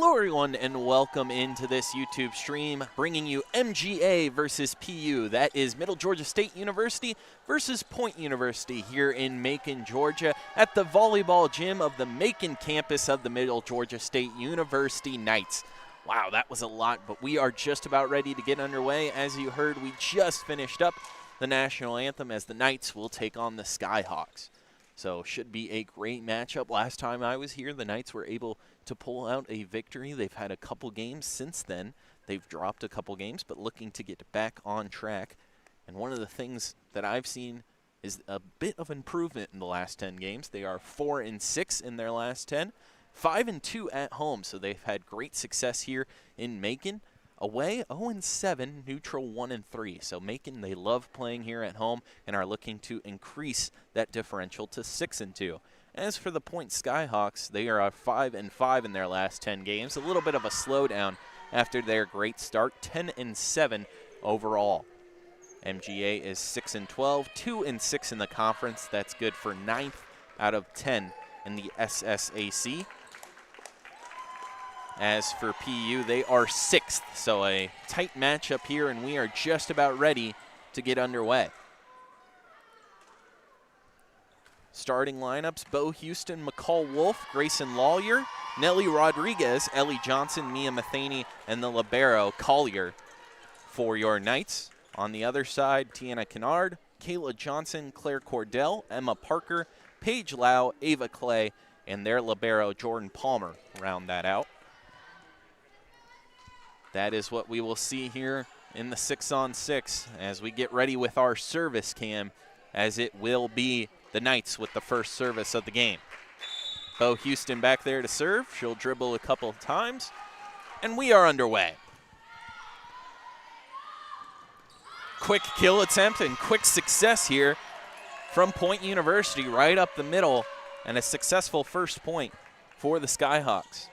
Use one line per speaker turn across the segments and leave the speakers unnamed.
Hello everyone and welcome into this YouTube stream bringing you MGA versus PU. That is Middle Georgia State University versus Point University here in Macon, Georgia at the volleyball gym of the Macon campus of the Middle Georgia State University Knights. Wow, that was a lot, but we are just about ready to get underway. As you heard, we just finished up the national anthem as the Knights will take on the Skyhawks. So should be a great matchup. Last time I was here, the Knights were able to pull out a victory. They've had a couple games since then. They've dropped a couple games, but looking to get back on track. And one of the things that I've seen is a bit of improvement in the last 10 games. They are 4-6 in their last 10, 5-2 at home. So they've had great success here in Macon. Away, 0-7, neutral 1-3. So Macon, they love playing here at home and are looking to increase that differential to 6-2. As for the Point Skyhawks, they are 5-5 in their last 10 games. A little bit of a slowdown after their great start, 10-7 overall. MGA is 6-12, 2-6 in the conference. That's good for 9th out of 10 in the SSAC. As for PU, they are 6th, so a tight matchup here, and we are just about ready to get underway. Starting lineups: Bo Houston, McCall Wolf, Grayson Lawyer, Nelly Rodriguez, Ellie Johnson, Mia Matheny, and the libero Collier for your Knights. On the other side, Tiana Kennard, Kayla Johnson, Claire Cordell, Emma Parker, Paige Lau, Ava Clay, and their libero Jordan Palmer round that out. That is what we will see here in the 6-on-6 as we get ready with our service cam, as it will be the Knights with the first service of the game. Bo Houston back there to serve. She'll dribble a couple of times, and we are underway. Quick kill attempt and quick success here from Point University right up the middle, and a successful first point for the Skyhawks.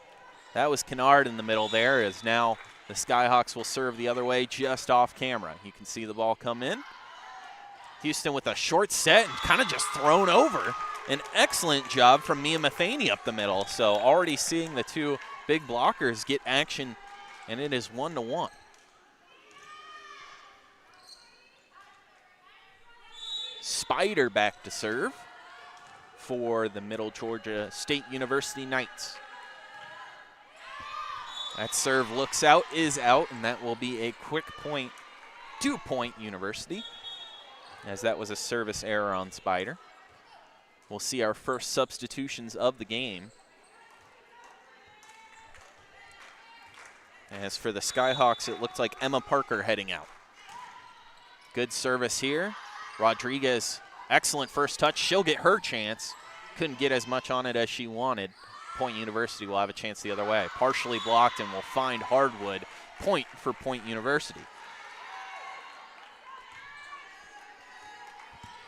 That was Kennard in the middle there, as now the Skyhawks will serve the other way just off camera. You can see the ball come in. Houston with a short set and kind of just thrown over. An excellent job from Mia Matheny up the middle. So already seeing the two big blockers get action, and it is 1-1. Spider back to serve for the Middle Georgia State University Knights. That serve looks out, is out, and that will be a quick point to Point University, as that was a service error on Spider. We'll see our first substitutions of the game. As for the Skyhawks, it looked like Emma Parker heading out. Good service here. Rodriguez, excellent first touch. She'll get her chance. Couldn't get as much on it as she wanted. Point University will have a chance the other way. Partially blocked and will find hardwood. Point for Point University.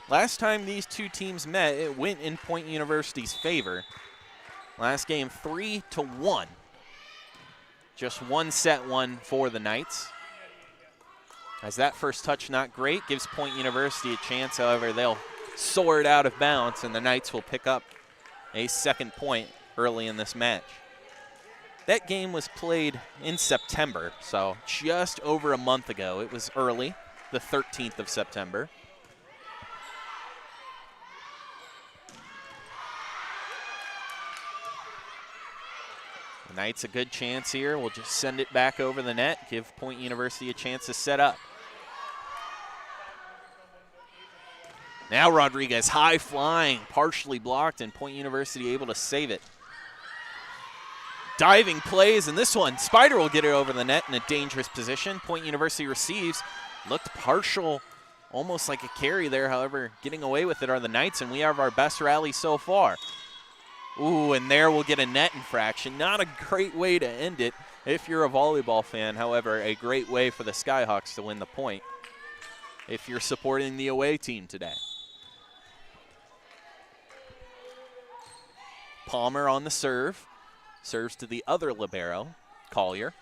Last time these two teams met, it went in Point University's favor. Last game 3-1. Just one set one for the Knights. As that first touch not great, gives Point University a chance. However, they'll soar it out of bounds, and the Knights will pick up a second point early in this match. That game was played in September, so just over a month ago. It was early, the 13th of September. The Knights a good chance here. We'll just send it back over the net, give Point University a chance to set up. Now Rodriguez high flying, partially blocked, and Point University able to save it. Diving plays, and this one, Spider will get it over the net in a dangerous position. Point University receives, looked partial, almost like a carry there. However, getting away with it are the Knights, and we have our best rally so far. Ooh, and there we'll get a net infraction. Not a great way to end it if you're a volleyball fan. However, a great way for the Skyhawks to win the point if you're supporting the away team today. Palmer on the serve. Serves to the other libero, Collier.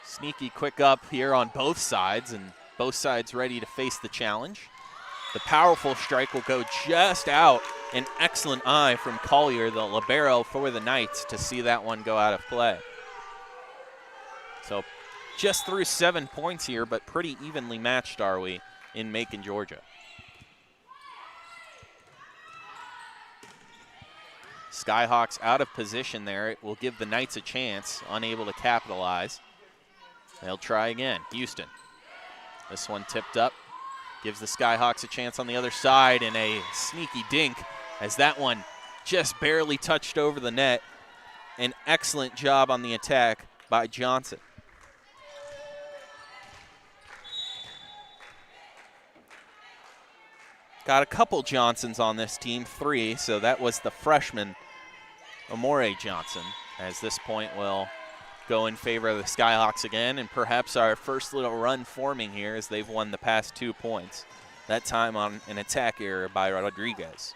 Sneaky quick up here on both sides, and both sides ready to face the challenge. The powerful strike will go just out. An excellent eye from Collier, the libero for the Knights, to see that one go out of play. So just through 7 points here, but pretty evenly matched are we in Macon, Georgia. Skyhawks out of position there. It will give the Knights a chance, unable to capitalize. They'll try again. Houston. This one tipped up. Gives the Skyhawks a chance on the other side, and a sneaky dink as that one just barely touched over the net. An excellent job on the attack by Johnson. Got a couple Johnsons on this team, 3, so that was the freshman, Amore Johnson, as this point will go in favor of the Skyhawks again, and perhaps our first little run forming here as they've won the past 2 points, that time on an attack error by Rodriguez.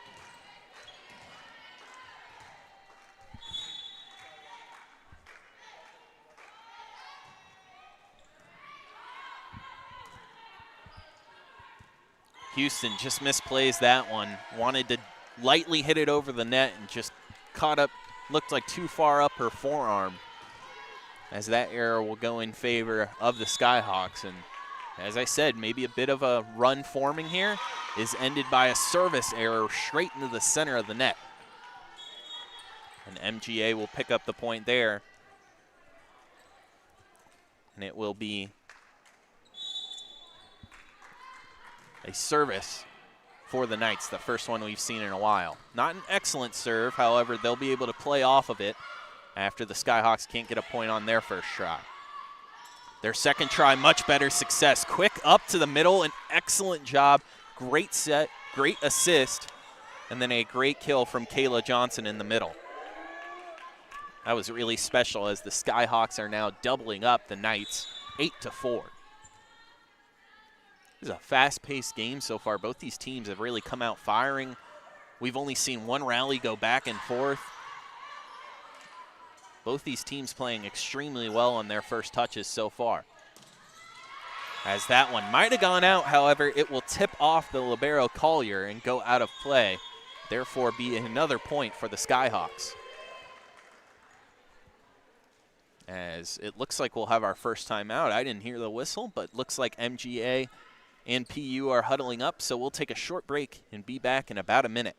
Houston just misplays that one. Wanted to lightly hit it over the net and just caught up, looked like too far up her forearm, as that error will go in favor of the Skyhawks. And as I said, maybe a bit of a run forming here is ended by a service error straight into the center of the net. And MGA will pick up the point there. And it will be a service for the Knights, the first one we've seen in a while. Not an excellent serve, however, they'll be able to play off of it after the Skyhawks can't get a point on their first try. Their second try, much better success. Quick up to the middle, an excellent job. Great set, great assist, and then a great kill from Kayla Johnson in the middle. That was really special as the Skyhawks are now doubling up the Knights 8-4. This is a fast-paced game so far. Both these teams have really come out firing. We've only seen one rally go back and forth. Both these teams playing extremely well on their first touches so far. As that one might have gone out, however, it will tip off the libero Collier and go out of play, therefore be another point for the Skyhawks. As it looks like we'll have our first timeout. I didn't hear the whistle, but looks like MGA and PU are huddling up, so we'll take a short break and be back in about a minute.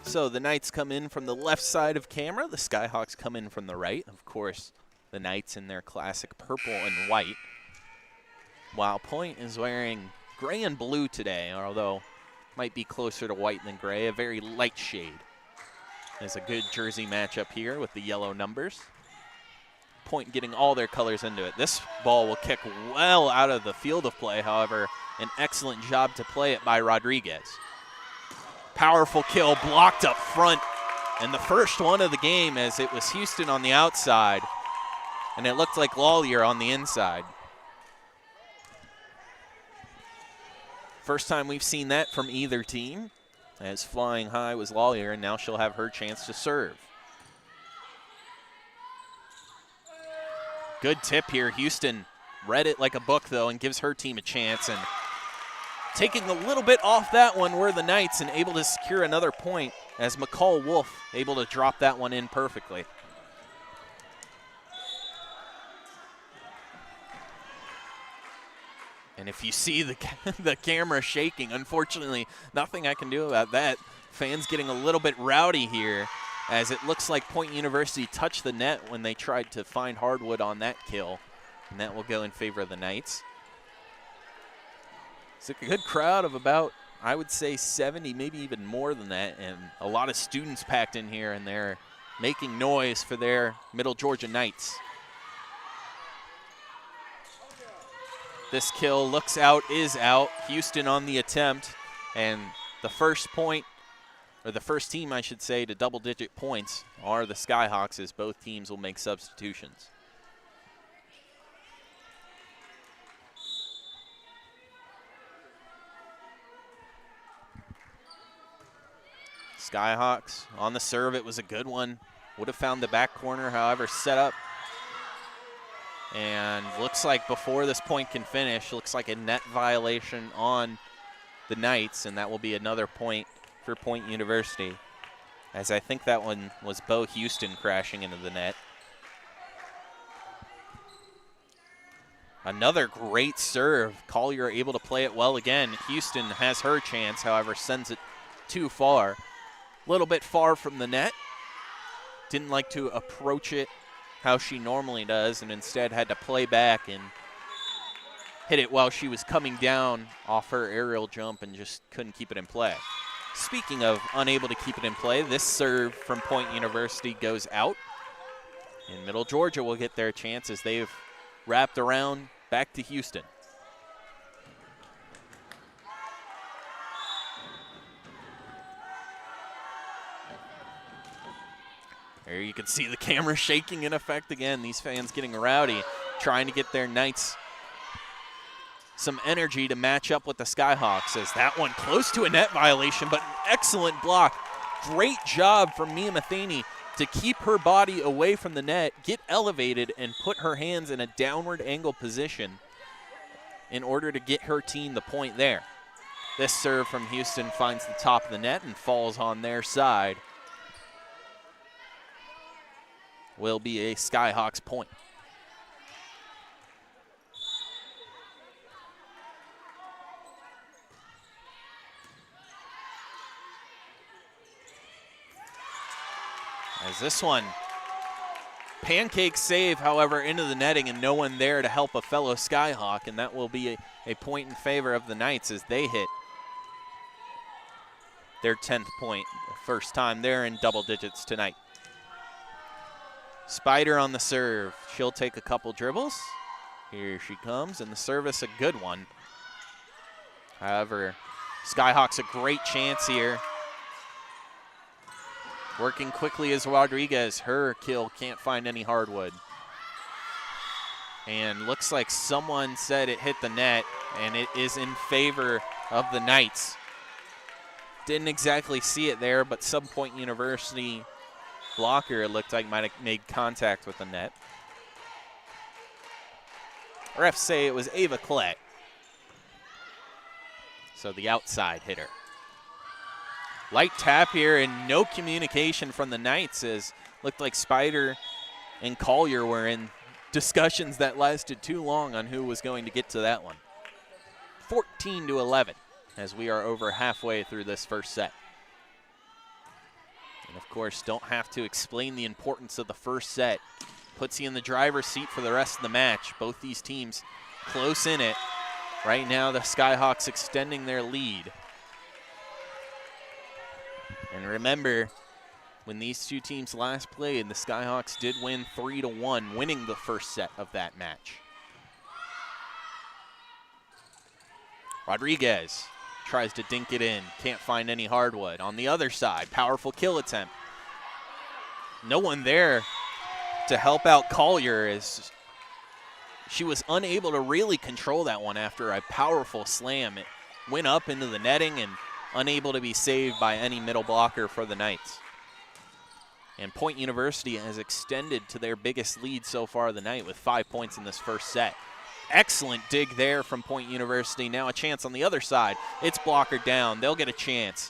So the Knights come in from the left side of camera. The Skyhawks come in from the right. Of course, the Knights in their classic purple and white, while Point is wearing gray and blue today, although might be closer to white than gray, a very light shade. There's a good jersey matchup here with the yellow numbers. Point getting all their colors into it. This ball will kick well out of the field of play, however, an excellent job to play it by Rodriguez. Powerful kill, blocked up front, and the first one of the game as it was Houston on the outside, and it looked like Lawlier on the inside. First time we've seen that from either team, as flying high was Lawlier, and now she'll have her chance to serve. Good tip here. Houston read it like a book, though, and gives her team a chance, and taking a little bit off that one were the Knights and able to secure another point as McCall Wolf able to drop that one in perfectly. And if you see the camera shaking, unfortunately, nothing I can do about that. Fans getting a little bit rowdy here, as it looks like Point University touched the net when they tried to find hardwood on that kill, and that will go in favor of the Knights. It's a good crowd of about, I would say, 70, maybe even more than that, and a lot of students packed in here, and they're making noise for their Middle Georgia Knights. This kill looks out, is out. Houston on the attempt, and the first point, or the first team, I should say, to double-digit points are the Skyhawks, as both teams will make substitutions. Skyhawks on the serve. It was a good one. Would have found the back corner, however, set up. And looks like before this point can finish, looks like a net violation on the Knights, and that will be another point for Point University, as I think that one was Bo Houston crashing into the net. Another great serve. Collier able to play it well again. Houston has her chance, however, sends it too far. A little bit far from the net. Didn't like to approach it how she normally does, and instead had to play back and hit it while she was coming down off her aerial jump and just couldn't keep it in play. Speaking of unable to keep it in play, this serve from Point University goes out, and Middle Georgia will get their chance as they've wrapped around back to Houston. There you can see the camera shaking in effect again. These fans getting rowdy, trying to get their Knights some energy to match up with the Skyhawks, as that one close to a net violation, but an excellent block. Great job from Mia Matheny to keep her body away from the net, get elevated, and put her hands in a downward angle position in order to get her team the point there. This serve from Houston finds the top of the net and falls on their side. Will be a Skyhawks point. As this one, pancake save, however, into the netting, and no one there to help a fellow Skyhawk, and that will be a point in favor of the Knights as they hit their 10th point, the first time they're in double digits tonight. Spider on the serve. She'll take a couple dribbles. Here she comes, and the service a good one. However, Skyhawks a great chance here. Working quickly is Rodriguez. Her kill can't find any hardwood. And looks like someone said it hit the net, and it is in favor of the Knights. Didn't exactly see it there, but some Point University blocker, it looked like, might have made contact with the net. Refs say it was Ava Collette. So the outside hitter. Light tap here and no communication from the Knights, as looked like Spider and Collier were in discussions that lasted too long on who was going to get to that one. 14-11 as we are over halfway through this first set. And of course, don't have to explain the importance of the first set. Puts you in the driver's seat for the rest of the match. Both these teams close in it. Right now, the Skyhawks extending their lead. And remember, when these two teams last played, the Skyhawks did win 3-1, winning the first set of that match. Rodriguez tries to dink it in, can't find any hardwood. On the other side, powerful kill attempt. No one there to help out Collier, as she was unable to really control that one after a powerful slam. It went up into the netting and unable to be saved by any middle blocker for the Knights. And Point University has extended to their biggest lead so far of the night with 5 points in this first set. Excellent dig there from Point University. Now a chance on the other side. It's blocker down. They'll get a chance.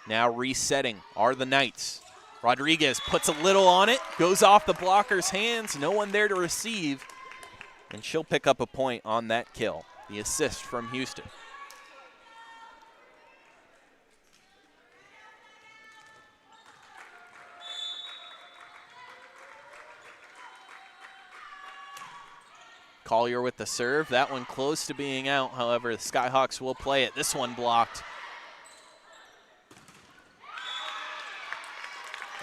Now resetting are the Knights. Rodriguez puts a little on it, goes off the blocker's hands. No one there to receive. And she'll pick up a point on that kill. The assist from Houston. Collier with the serve. That one close to being out. However, the Skyhawks will play it. This one blocked.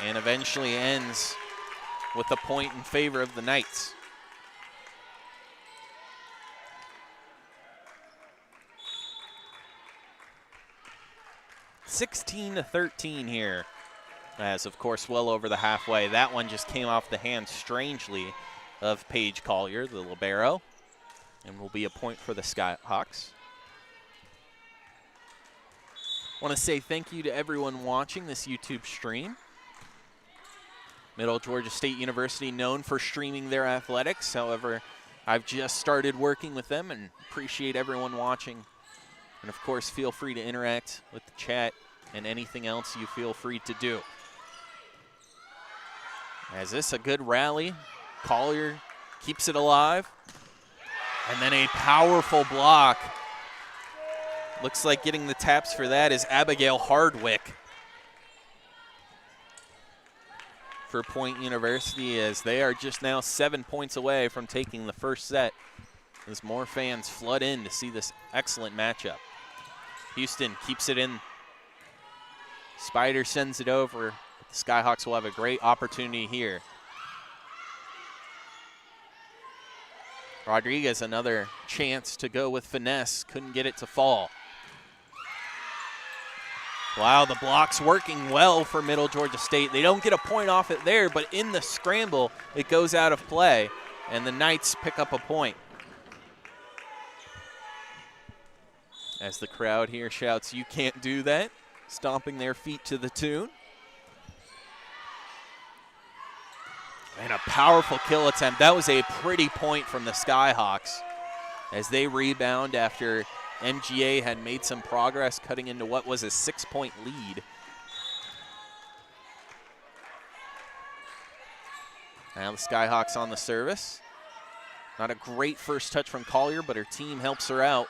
And eventually ends with a point in favor of the Knights. (16-13) here, as of course well over the halfway. That one just came off the hand strangely of Paige Collier, the libero, and will be a point for the Skyhawks. Want to say thank you to everyone watching this YouTube stream. Middle Georgia State University, known for streaming their athletics. However, I've just started working with them and appreciate everyone watching. And of course, feel free to interact with the chat and anything else you feel free to do. As this a good rally, Collier keeps it alive. And then a powerful block. Looks like getting the taps for that is Abigail Hardwick for Point University, as they are just now 7 points away from taking the first set, as more fans flood in to see this excellent matchup. Houston keeps it in. Spider sends it over. The Skyhawks will have a great opportunity here. Rodriguez, another chance to go with finesse. Couldn't get it to fall. Wow, the block's working well for Middle Georgia State. They don't get a point off it there, but in the scramble, it goes out of play, and the Knights pick up a point. As the crowd here shouts, "You can't do that," stomping their feet to the tune. And a powerful kill attempt. That was a pretty point from the Skyhawks as they rebound after MGA had made some progress, cutting into what was a 6-point lead. Now the Skyhawks on the service. Not a great first touch from Collier, but her team helps her out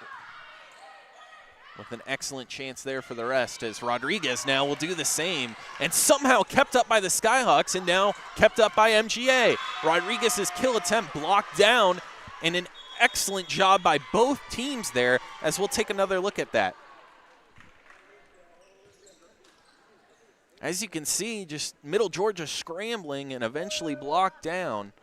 with an excellent chance there for the rest, as Rodriguez now will do the same, and somehow kept up by the Skyhawks and now kept up by MGA. Rodriguez's kill attempt blocked down, and an excellent job by both teams there, as we'll take another look at that. As you can see, just Middle Georgia scrambling and eventually blocked down.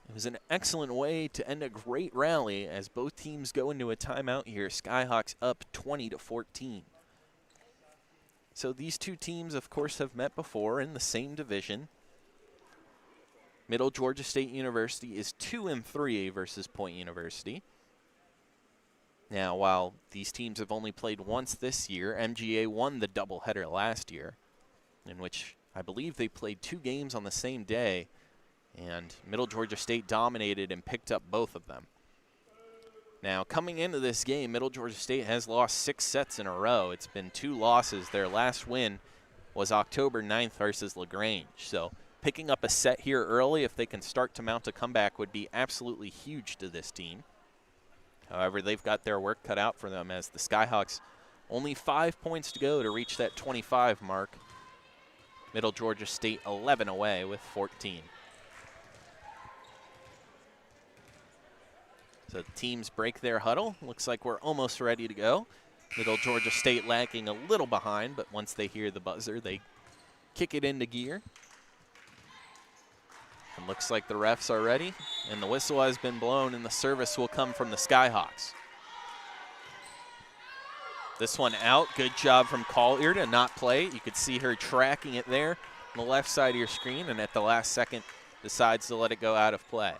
It was an excellent way to end a great rally as both teams go into a timeout here. Skyhawks up 20-14. So these two teams, of course, have met before in the same division. Middle Georgia State University is 2-3 versus Point University. Now, while these teams have only played once this year, MGA won the doubleheader last year, in which I believe they played 2 games on the same day, and Middle Georgia State dominated and picked up both of them. Now, coming into this game, Middle Georgia State has lost 6 sets in a row. It's been 2 losses. Their last win was October 9th versus LaGrange. So picking up a set here early, if they can start to mount a comeback, would be absolutely huge to this team. However, they've got their work cut out for them, as the Skyhawks only 5 points to go to reach that 25 mark. Middle Georgia State 11 away with 14. So the teams break their huddle. Looks like we're almost ready to go. Middle Georgia State lagging a little behind, but once they hear the buzzer, they kick it into gear. And looks like the refs are ready, and the whistle has been blown, and the service will come from the Skyhawks. This one out. Good job from Collier to not play. You could see her tracking it there on the left side of your screen, and at the last second decides to let it go out of play.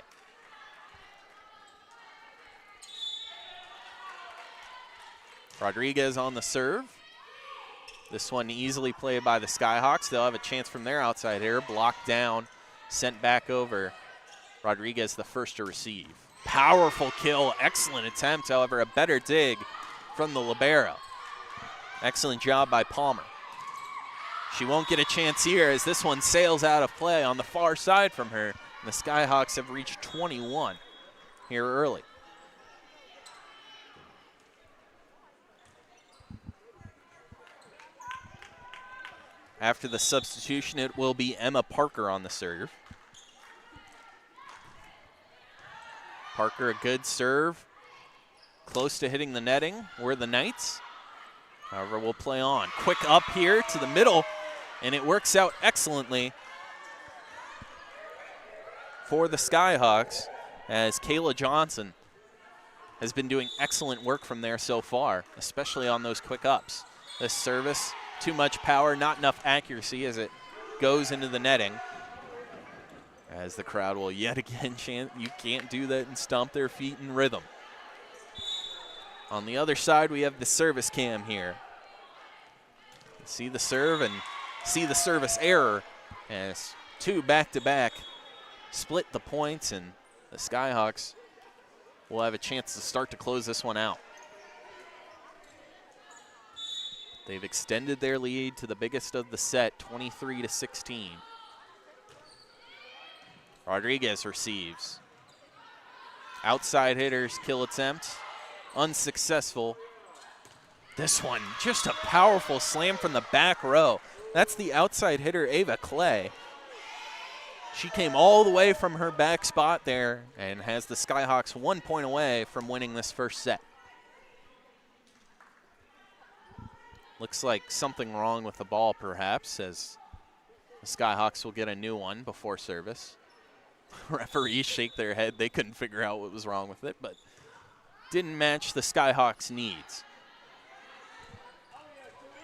Rodriguez on the serve. This one easily played by the Skyhawks. They'll have a chance from their outside hitter. Blocked down, sent back over. Rodriguez the first to receive. Powerful kill, excellent attempt. However, a better dig from the libero. Excellent job by Palmer. She won't get a chance here as this one sails out of play on the far side from her. And the Skyhawks have reached 21 here early. After the substitution, it will be Emma Parker on the serve. Parker, a good serve. Close to hitting the netting. We're the Knights. However, we'll play on. Quick up here to the middle, and it works out excellently for the Skyhawks, as Kayla Johnson has been doing excellent work from there so far, especially on those quick ups. This service, too much power, not enough accuracy as it goes into the netting. As the crowd will yet again chant, you can't do that and stomp their feet in rhythm. On the other side, we have the service cam here. See the serve and see the service error as two back-to-back split the points, and the Skyhawks will have a chance to start to close this one out. They've extended their lead to the biggest of the set, 23-16. Rodriguez receives. Outside hitters, kill attempt. Unsuccessful. This one, just a powerful slam from the back row. That's the outside hitter, Ava Clay. She came all the way from her back spot there and has the Skyhawks 1 point away from winning this first set. Looks like something wrong with the ball, perhaps, as the Skyhawks will get a new one before service. Referees shake their head. They couldn't figure out what was wrong with it, but didn't match the Skyhawks' needs.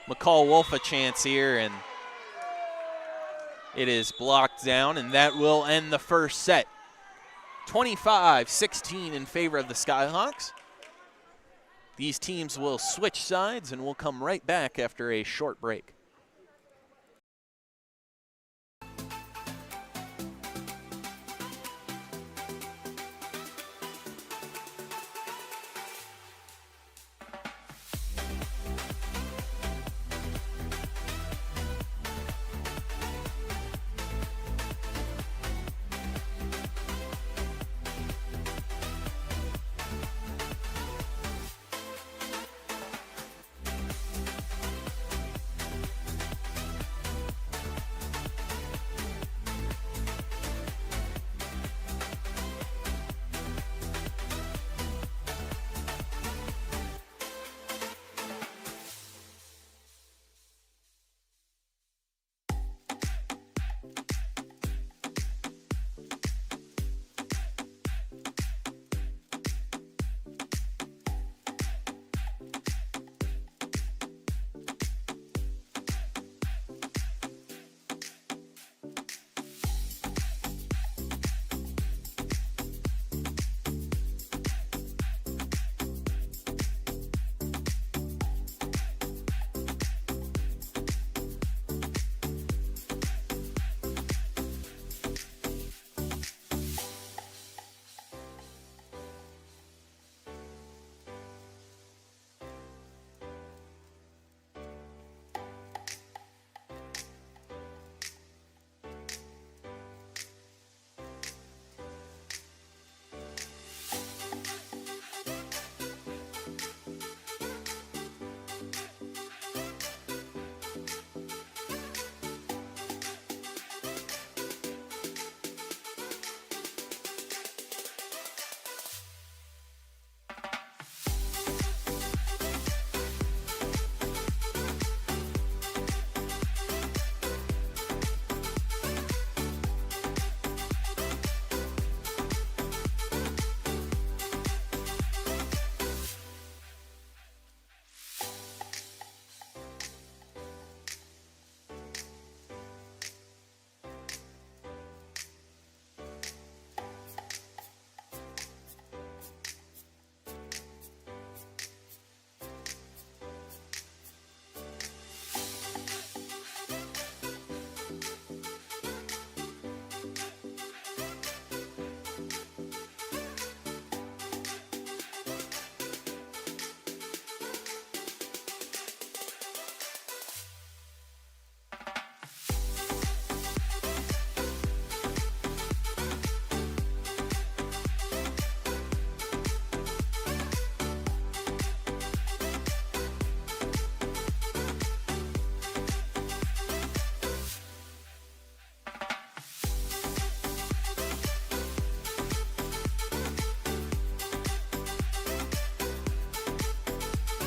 McCall Wolf a chance here, and it is blocked down, and that will end the first set. 25-16 in favor of the Skyhawks. These teams will switch sides, and we'll come right back after a short break.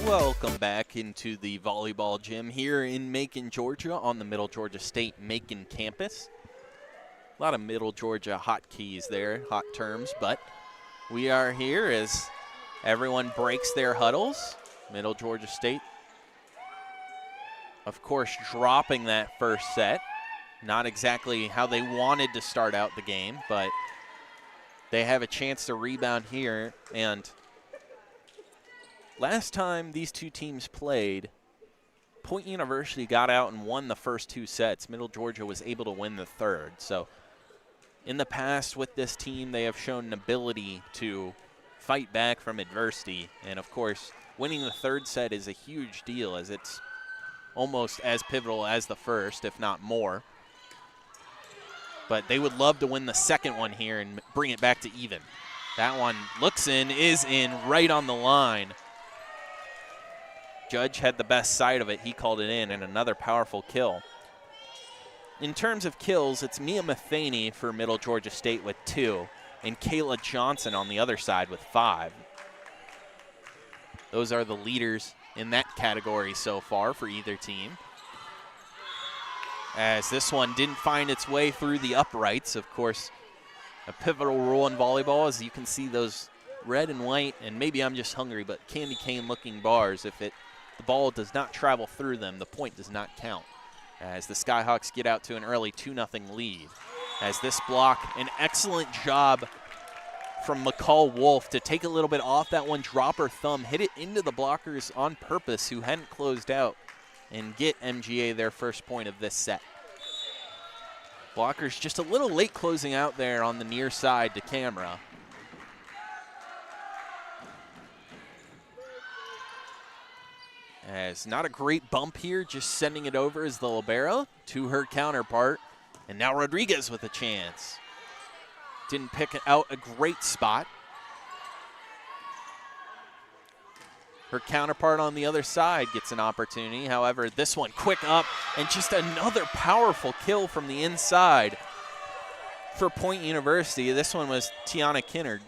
Welcome back into the volleyball gym here in Macon, Georgia on the Middle Georgia State Macon campus. A lot of Middle Georgia hotkeys there, hot terms, but we are here as everyone breaks their huddles. Middle Georgia State, of course, dropping that first set. Not exactly how they wanted to start out the game, but they have a chance to rebound here. And last time these two teams played, Point University got out and won the first two sets. Middle Georgia was able to win the third. So in the past with this team, they have shown an ability to fight back from adversity. And of course, winning the third set is a huge deal, as it's almost as pivotal as the first, if not more. But they would love to win the second one here and bring it back to even. That one looks in, is in, right on the line. Judge had the best side of it. He called it in, and another powerful kill. In terms of kills, it's Mia Matheny for Middle Georgia State with 2, and Kayla Johnson on the other side with 5. Those are the leaders in that category so far for either team. As this one didn't find its way through the uprights. Of course, a pivotal rule in volleyball, as you can see those red and white, and maybe I'm just hungry, but candy cane looking bars, if the ball does not travel through them, the point does not count. As the Skyhawks get out to an early 2-0 lead. As this block, an excellent job from McCall Wolf to take a little bit off that one, drop her thumb, hit it into the blockers on purpose who hadn't closed out, and get MGA their first point of this set. Blockers just a little late closing out there on the near side to camera. As not a great bump here, just sending it over as the libero to her counterpart. And now Rodriguez with a chance. Didn't pick out a great spot. Her counterpart on the other side gets an opportunity. However, this one quick up, and just another powerful kill from the inside for Point University. This one was Tiana Kinnard.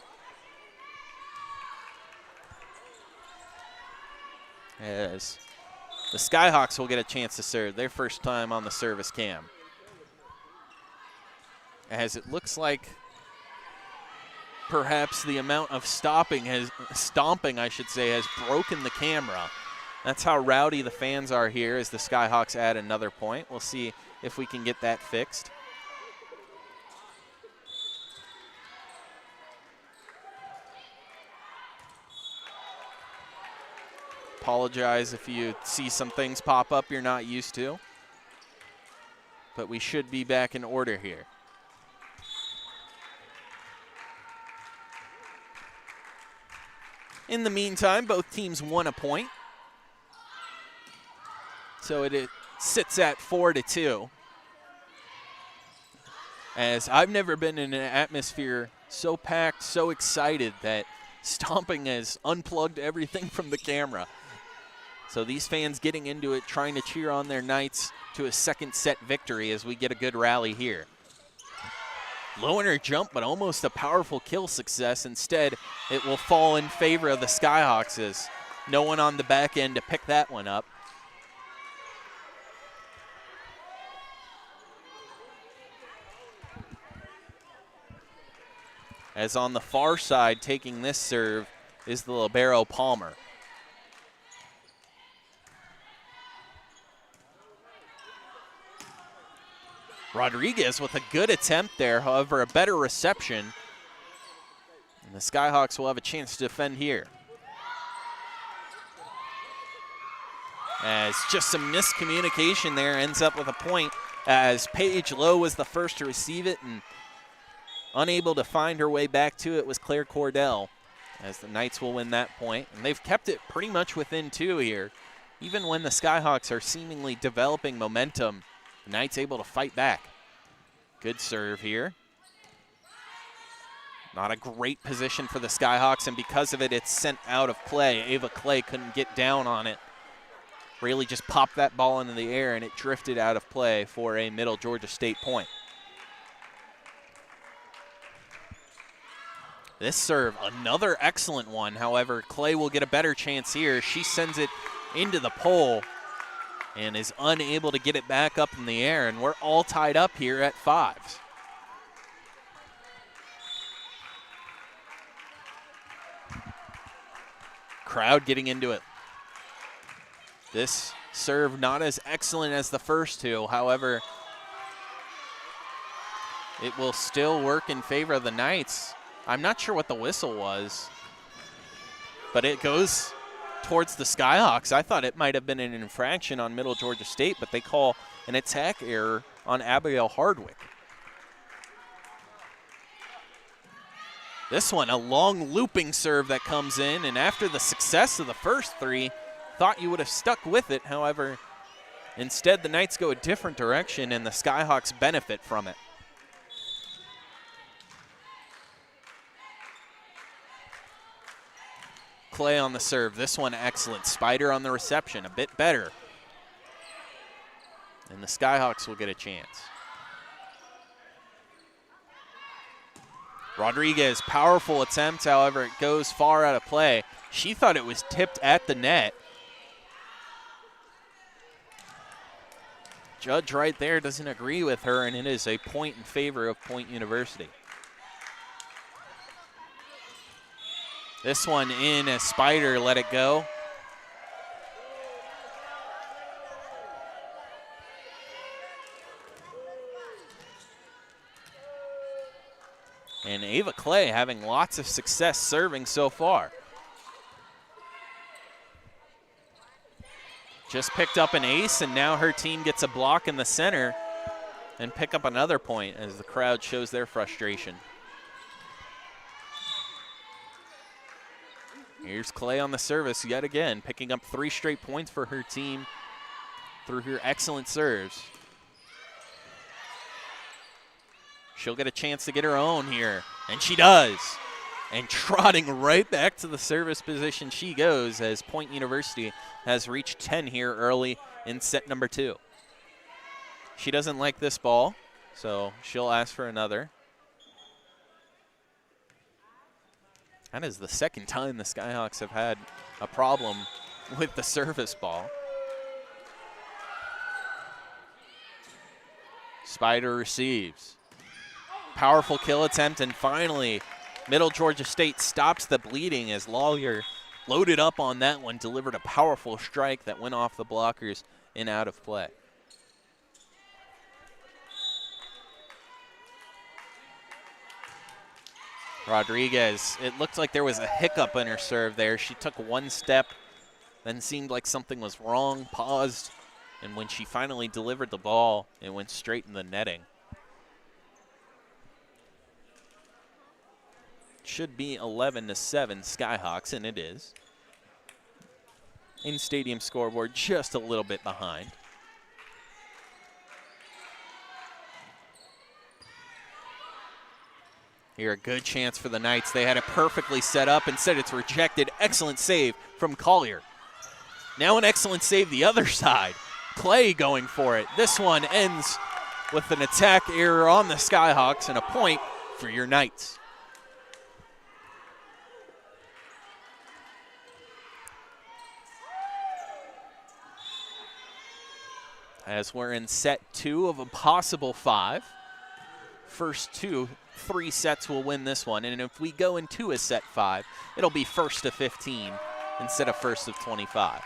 As the Skyhawks will get a chance to serve their first time on the service cam. As it looks like perhaps the amount of stomping, has broken the camera. That's how rowdy the fans are here as the Skyhawks add another point. We'll see if we can get that fixed. Apologize if you see some things pop up you're not used to, but we should be back in order here. In the meantime, both teams won a point, so it sits at 4-2. As I've never been in an atmosphere so packed, so excited that stomping has unplugged everything from the camera. So these fans getting into it, trying to cheer on their Knights to a second set victory as we get a good rally here. Low in her jump, but almost a powerful kill success. Instead, it will fall in favor of the Skyhawks as no one on the back end to pick that one up. As on the far side, taking this serve is the libero Palmer. Rodriguez with a good attempt there, however, a better reception. And the Skyhawks will have a chance to defend here. As just some miscommunication there ends up with a point, as Paige Lowe was the first to receive it, and unable to find her way back to it was Claire Cordell, as the Knights will win that point. And they've kept it pretty much within 2 here. Even when the Skyhawks are seemingly developing momentum, the Knights able to fight back. Good serve here. Not a great position for the Skyhawks, and because of it, it's sent out of play. Ava Clay couldn't get down on it. Really just popped that ball into the air, and it drifted out of play for a Middle Georgia State point. This serve, another excellent one. However, Clay will get a better chance here. She sends it into the pole and is unable to get it back up in the air, and we're all tied up here at 5s. Crowd getting into it. This serve not as excellent as the first two. However, it will still work in favor of the Knights. I'm not sure what the whistle was, but it goes towards the Skyhawks. I thought it might have been an infraction on Middle Georgia State, but they call an attack error on Abigail Hardwick. This one, a long looping serve that comes in, and after the success of the first three, thought you would have stuck with it. However, instead the Knights go a different direction and the Skyhawks benefit from it. Clay on the serve. This one excellent. Spider on the reception, a bit better. And the Skyhawks will get a chance. Rodriguez, powerful attempt, however, it goes far out of play. She thought it was tipped at the net. Judge right there doesn't agree with her, and it is a point in favor of Point University. This one in as Spider let it go. And Ava Clay having lots of success serving so far. Just picked up an ace, and now her team gets a block in the center and pick up another point as the crowd shows their frustration. Here's Clay on the service yet again, picking up 3 straight points for her team through her excellent serves. She'll get a chance to get her own here, and she does. And trotting right back to the service position she goes, as Point University has reached 10 here early in set number 2. She doesn't like this ball, so she'll ask for another. That is the second time the Skyhawks have had a problem with the service ball. Spider receives. Powerful kill attempt, and finally Middle Georgia State stops the bleeding as Lawyer loaded up on that one, delivered a powerful strike that went off the blockers and out of play. Rodriguez, it looked like there was a hiccup in her serve there. She took one step, then seemed like something was wrong, paused, and when she finally delivered the ball, it went straight in the netting. Should be 11-7 Skyhawks, and it is. In-stadium scoreboard just a little bit behind. Here, a good chance for the Knights. They had it perfectly set up. Instead, it's rejected. Excellent save from Collier. Now an excellent save the other side. Clay going for it. This one ends with an attack error on the Skyhawks and a point for your Knights. As we're in set 2 of a possible 5. First 3 sets will win this one. And if we go into a set 5, it'll be first to 15 instead of first of 25.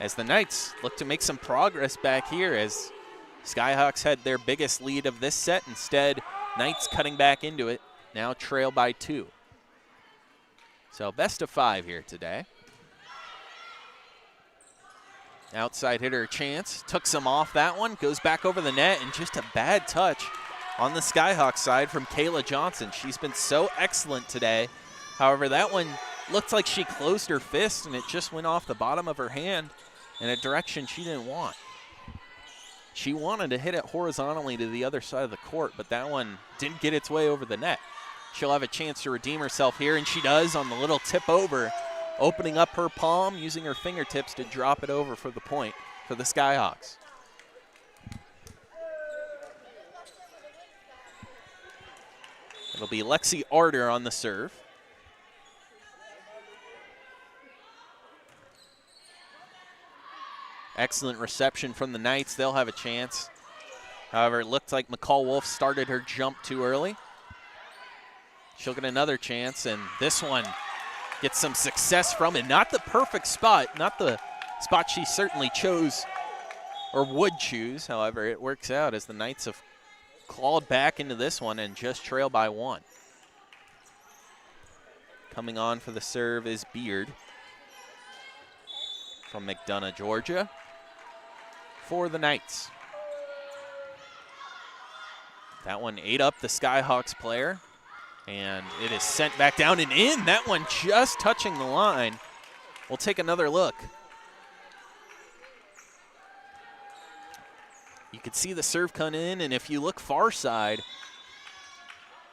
As the Knights look to make some progress back here, as Skyhawks had their biggest lead of this set. Instead, Knights cutting back into it, now trail by 2. So best of 5 here today. Outside hitter chance, took some off that one, goes back over the net, and just a bad touch on the Skyhawks side from Kayla Johnson. She's been so excellent today. However, that one looked like she closed her fist and it just went off the bottom of her hand in a direction she didn't want. She wanted to hit it horizontally to the other side of the court, but that one didn't get its way over the net. She'll have a chance to redeem herself here, and she does on the little tip over, opening up her palm, using her fingertips to drop it over for the point for the Skyhawks. It'll be Lexi Arter on the serve. Excellent reception from the Knights. They'll have a chance. However, it looked like McCall Wolf started her jump too early. She'll get another chance, and this one gets some success from it. Not the perfect spot, not the spot she certainly chose or would choose. However, it works out as the Knights have clawed back into this one and just trail by 1. Coming on for the serve is Beard from McDonough, Georgia, for the Knights. That one ate up the Skyhawks player, and it is sent back down and in. That one just touching the line. We'll take another look. You could see the serve come in, and if you look far side,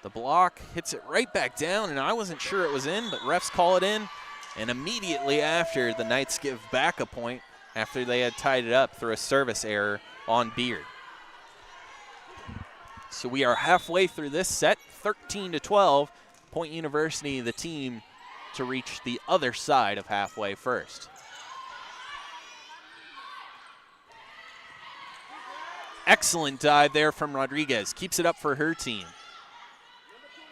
the block hits it right back down, and I wasn't sure it was in, but refs call it in. And immediately after, the Knights give back a point after they had tied it up through a service error on Beard. So we are halfway through this set, 13-12. Point University, the team to reach the other side of halfway first. Excellent dive there from Rodriguez. Keeps it up for her team.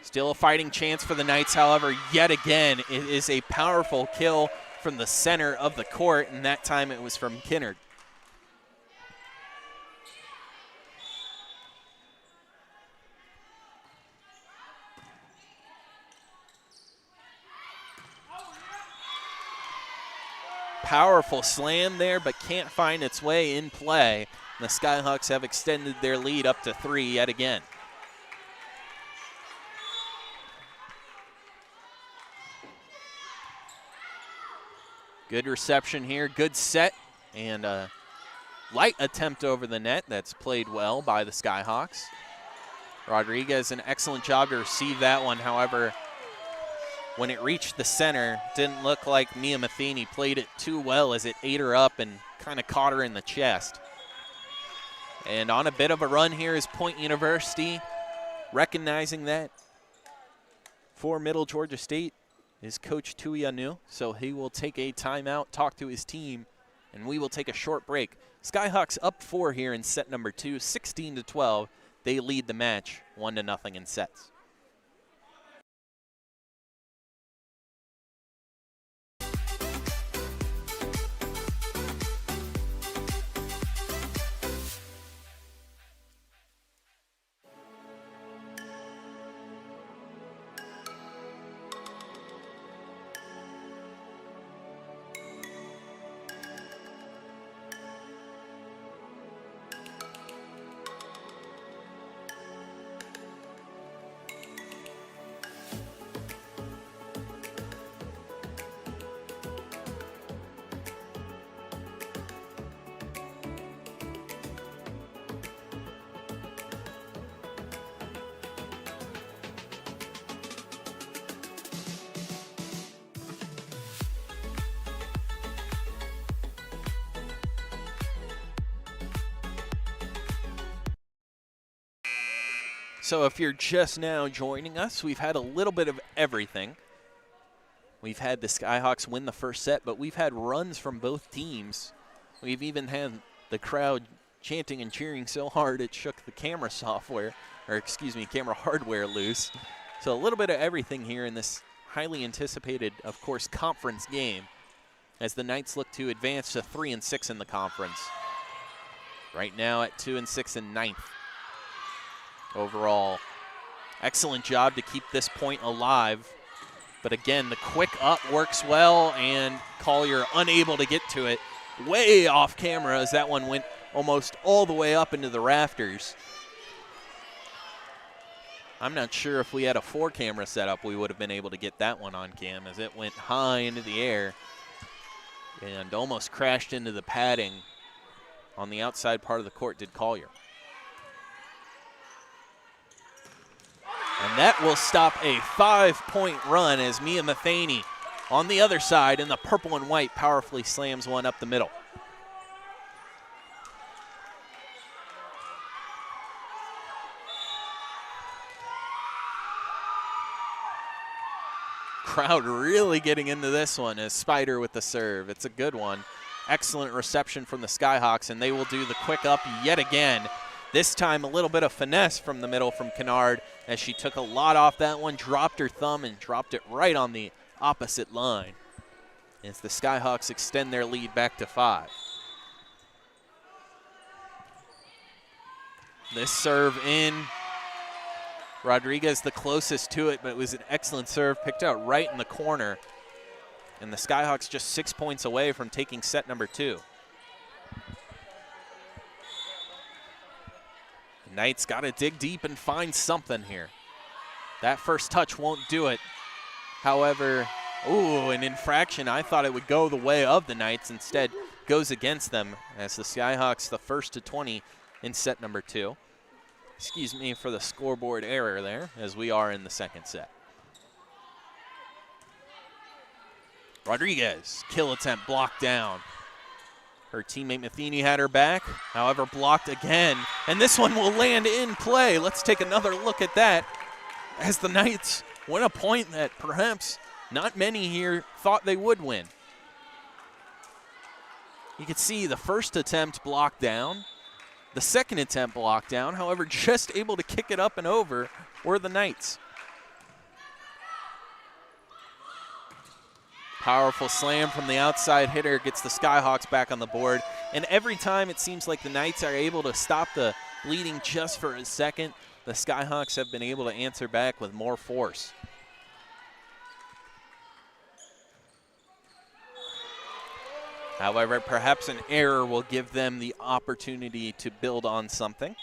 Still a fighting chance for the Knights, however, yet again, it is a powerful kill from the center of the court, and that time it was from Kinnard. Powerful slam there, but can't find its way in play. The Skyhawks have extended their lead up to 3 yet again. Good reception here, good set, and a light attempt over the net that's played well by the Skyhawks. Rodriguez, an excellent job to receive that one. However, when it reached the center, didn't look like Mia Matheny played it too well as it ate her up and kind of caught her in the chest. And on a bit of a run here is Point University, recognizing that for Middle Georgia State is Coach Tui Anu, so he will take a timeout, talk to his team, and we will take a short break. Skyhawks up 4 here in set number 2, 16-12. They lead the match 1-0 in sets. So if you're just now joining us, we've had a little bit of everything. We've had the Skyhawks win the first set, but we've had runs from both teams. We've even had the crowd chanting and cheering so hard it shook the camera software, or excuse me, camera hardware loose. So a little bit of everything here in this highly anticipated, of course, conference game as the Knights look to advance to 3-6 in the conference. Right now at 2-6 in 9th. Overall, excellent job to keep this point alive. But again, the quick up works well, and Collier unable to get to it. Way off camera as that one went almost all the way up into the rafters. I'm not sure if we had a 4-camera setup, we would have been able to get that one on cam as it went high into the air and almost crashed into the padding on the outside part of the court, did Collier. And that will stop a 5-point run as Mia Matheny on the other side in the purple and white powerfully slams one up the middle. Crowd really getting into this one as Spider with the serve. It's a good one. Excellent reception from the Skyhawks, and they will do the quick up yet again. This time a little bit of finesse from the middle from Kennard as she took a lot off that one, dropped her thumb, and dropped it right on the opposite line as the Skyhawks extend their lead back to 5. This serve in. Rodriguez the closest to it, but it was an excellent serve, picked out right in the corner. And the Skyhawks just 6 points away from taking set number 2. The Knights got to dig deep and find something here. That first touch won't do it. However, ooh, an infraction. I thought it would go the way of the Knights. Instead, goes against them as the Skyhawks the first to 20 in set number 2. Excuse me for the scoreboard error there, as we are in the second set. Rodriguez, kill attempt blocked down. Her teammate Matheny had her back, however blocked again, and this one will land in play. Let's take another look at that as the Knights win a point that perhaps not many here thought they would win. You can see the first attempt blocked down, the second attempt blocked down, however just able to kick it up and over were the Knights. Powerful slam from the outside hitter gets the Skyhawks back on the board. And every time it seems like the Knights are able to stop the bleeding just for a second, the Skyhawks have been able to answer back with more force. However, perhaps an error will give them the opportunity to build on something.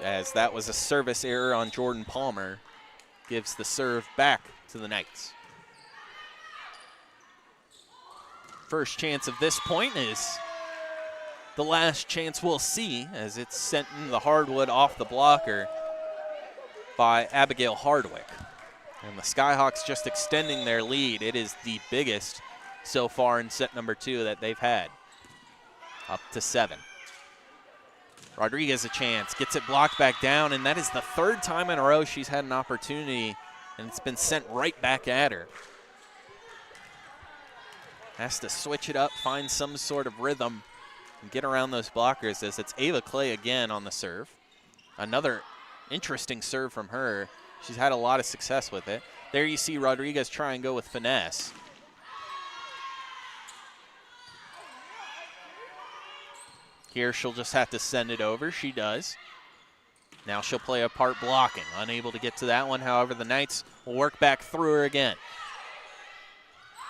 As that was a service error on Jordan Palmer, gives the serve back to the Knights. First chance of this point is the last chance we'll see, as it's sent into the hardwood off the blocker by Abigail Hardwick. And the Skyhawks just extending their lead. It is the biggest so far in set number 2 that they've had, up to 7. Rodriguez a chance, gets it blocked back down, and that is the third time in a row she's had an opportunity, and it's been sent right back at her. Has to switch it up, find some sort of rhythm, and get around those blockers, as it's Ava Clay again on the serve. Another interesting serve from her. She's had a lot of success with it. There you see Rodriguez try and go with finesse. Here she'll just have to send it over. She does. Now she'll play a part blocking. Unable to get to that one. However, the Knights will work back through her again.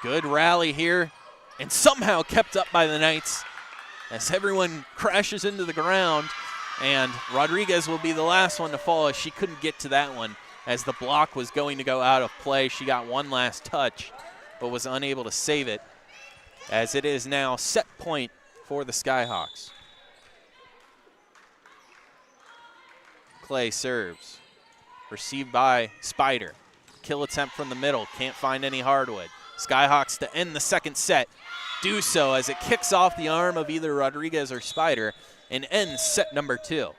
Good rally here, and somehow kept up by the Knights as everyone crashes into the ground, and Rodriguez will be the last one to fall as she couldn't get to that one as the block was going to go out of play. She got one last touch but was unable to save it, as it is now set point for the Skyhawks. Clay serves. Received by Spider. Kill attempt from the middle. Can't find any hardwood. Skyhawks to end the second set. Do so as it kicks off the arm of either Rodriguez or Spider and ends set number 2.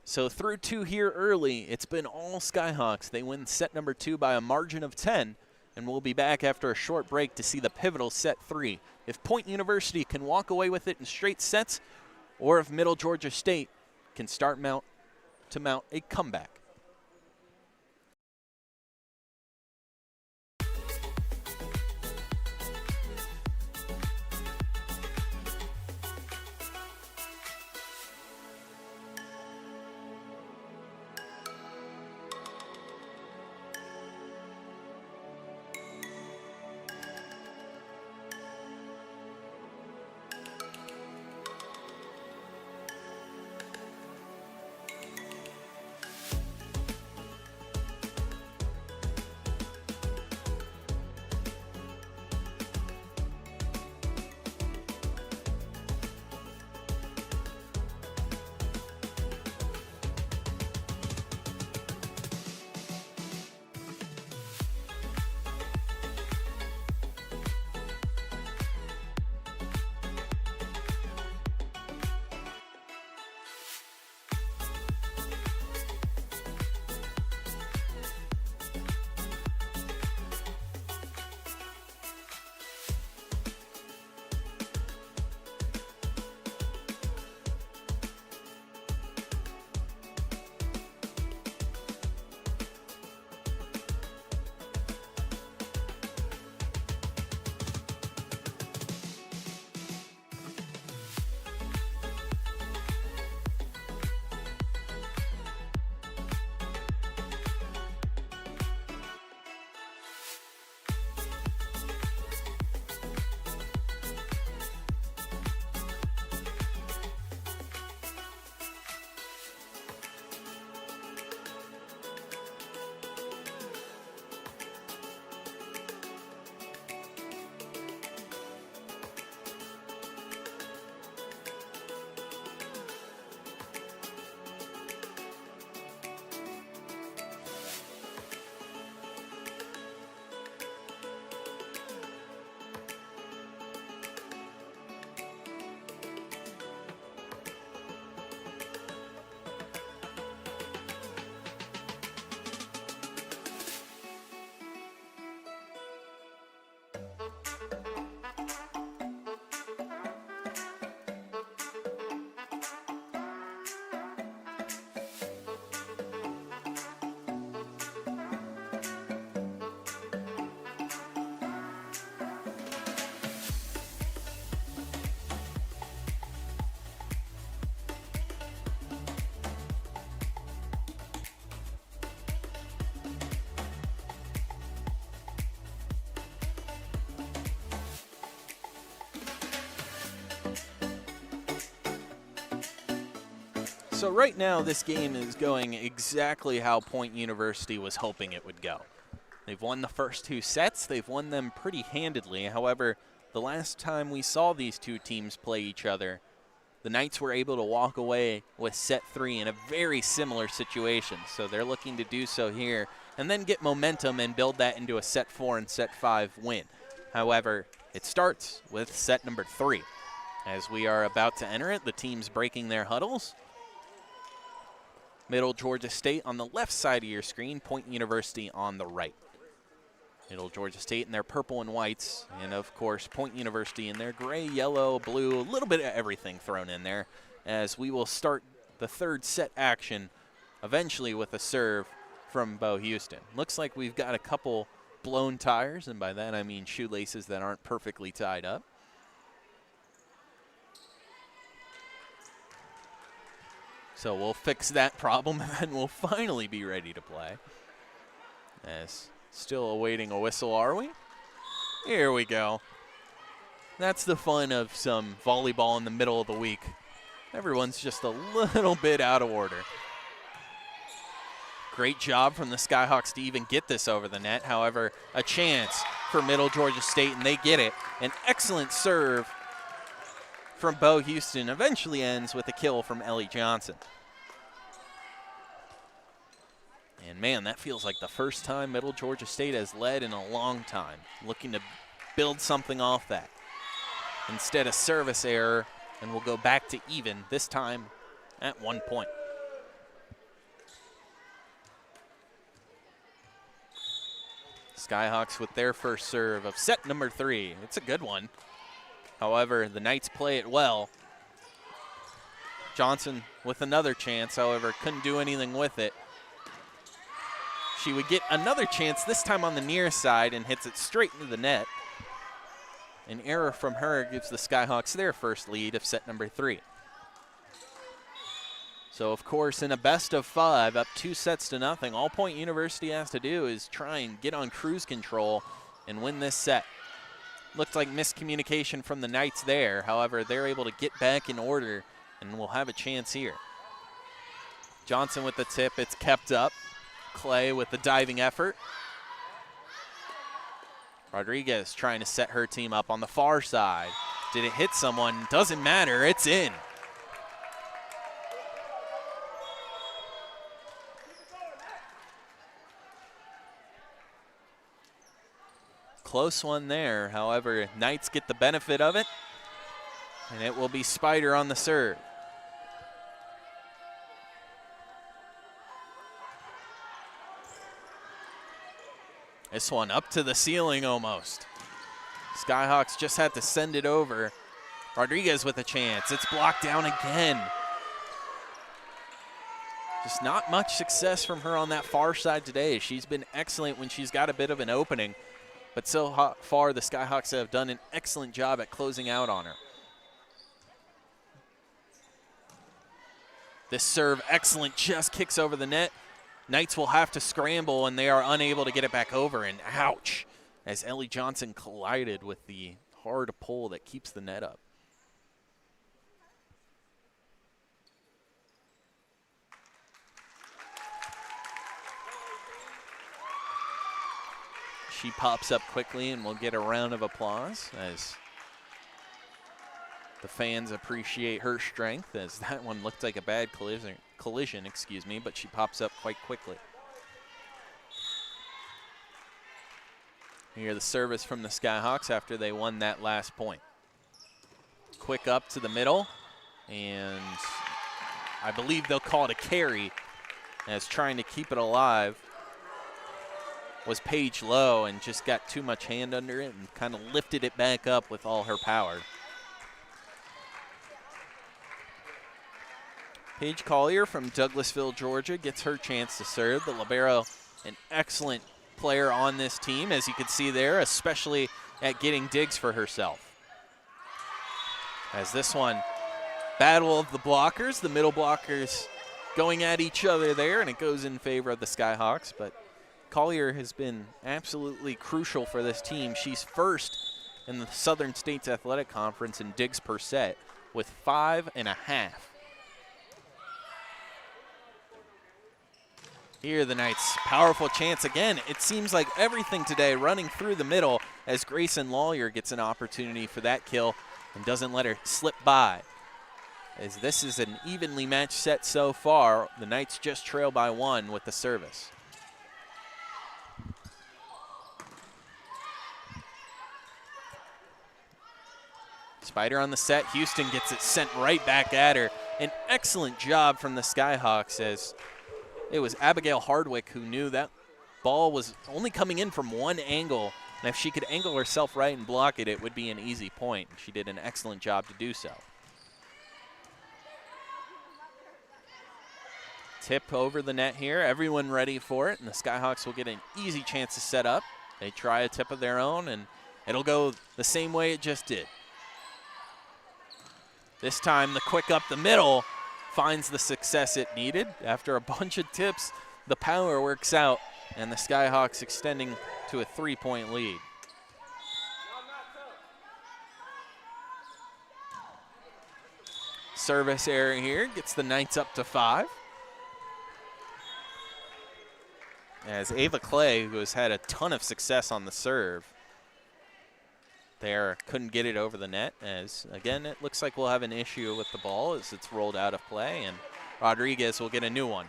So through 2 here early, it's been all Skyhawks. They win set number 2 by a margin of 10, and we'll be back after a short break to see the pivotal set 3. If Point University can walk away with it in straight sets, or if Middle Georgia State can start to mount a comeback. So right now, this game is going exactly how Point University was hoping it would go. They've won the first 2 sets. They've won them pretty handedly. However, the last time we saw these two teams play each other, the Knights were able to walk away with set 3 in a very similar situation. So they're looking to do so here and then get momentum and build that into a set 4 and set 5 win. However, it starts with set number 3. As we are about to enter it, the teams breaking their huddles. Middle Georgia State on the left side of your screen, Point University on the right. Middle Georgia State in their purple and whites, and of course Point University in their gray, yellow, blue, a little bit of everything thrown in there, as we will start the 3rd set action eventually with a serve from Bo Houston. Looks like we've got a couple blown tires, and by that I mean shoelaces that aren't perfectly tied up. So we'll fix that problem and then we'll finally be ready to play. As still awaiting a whistle, are we? Here we go. That's the fun of some volleyball in the middle of the week. Everyone's just a little bit out of order. Great job from the Skyhawks to even get this over the net. However, a chance for Middle Georgia State, and they get it. An excellent serve from Bo Houston eventually ends with a kill from Ellie Johnson. And man, that feels like the first time Middle Georgia State has led in a long time, looking to build something off that. Instead, a service error, and we'll go back to even, this time at 1 point. Skyhawks with their first serve of set number 3. It's a good one. However, the Knights play it well. Johnson with another chance, however, couldn't do anything with it. She would get another chance, this time on the near side, and hits it straight into the net. An error from her gives the Skyhawks their first lead of set number 3. So, of course, in a best of 5, up 2-0, all Point University has to do is try and get on cruise control and win this set. Looked like miscommunication from the Knights there. However, they're able to get back in order, and we'll have a chance here. Johnson with the tip. It's kept up. Clay with the diving effort. Rodriguez trying to set her team up on the far side. Did it hit someone? Doesn't matter. It's in. Close one there. However, Knights get the benefit of it, and it will be Spider on the serve. This one up to the ceiling almost. Skyhawks just had to send it over. Rodriguez with a chance. It's blocked down again. Just not much success from her on that far side today. She's been excellent when she's got a bit of an opening. But so far, the Skyhawks have done an excellent job at closing out on her. This serve, excellent, just kicks over the net. Knights will have to scramble, and they are unable to get it back over, and ouch, as Ellie Johnson collided with the hard pull that keeps the net up. She pops up quickly, and we'll get a round of applause as the fans appreciate her strength, as that one looked like a bad collision, but she pops up quite quickly. Here the service from the Skyhawks after they won that last point. Quick up to the middle, and I believe they'll call it a carry, as trying to keep it alive was Paige Lowe, and just got too much hand under it and kind of lifted it back up with all her power. Paige Collier from Douglasville, Georgia, gets her chance to serve. The libero, an excellent player on this team, as you can see there, especially at getting digs for herself. As this one, battle of the blockers, the middle blockers going at each other there, and it goes in favor of the Skyhawks. But Collier has been absolutely crucial for this team. She's first in the Southern States Athletic Conference in digs per set with 5.5. Here the Knights, powerful chance again. It seems like everything today running through the middle as Grayson Lawyer gets an opportunity for that kill and doesn't let her slip by. As this is an evenly matched set so far, the Knights just trail by 1 with the service. Spider on the set, Houston gets it sent right back at her. An excellent job from the Skyhawks as it was Abigail Hardwick who knew that ball was only coming in from one angle, and if she could angle herself right and block it, it would be an easy point. She did an excellent job to do so. Tip over the net here, everyone ready for it, and the Skyhawks will get an easy chance to set up. They try a tip of their own, and it'll go the same way it just did. This time, the quick up the middle finds the success it needed. After a bunch of tips, the power works out, and the Skyhawks extending to a 3-point lead. Service error here gets the Knights up to 5. As Ava Clay, who has had a ton of success on the serve, there couldn't get it over the net, as again it looks like we'll have an issue with the ball as it's rolled out of play, and Rodriguez will get a new one.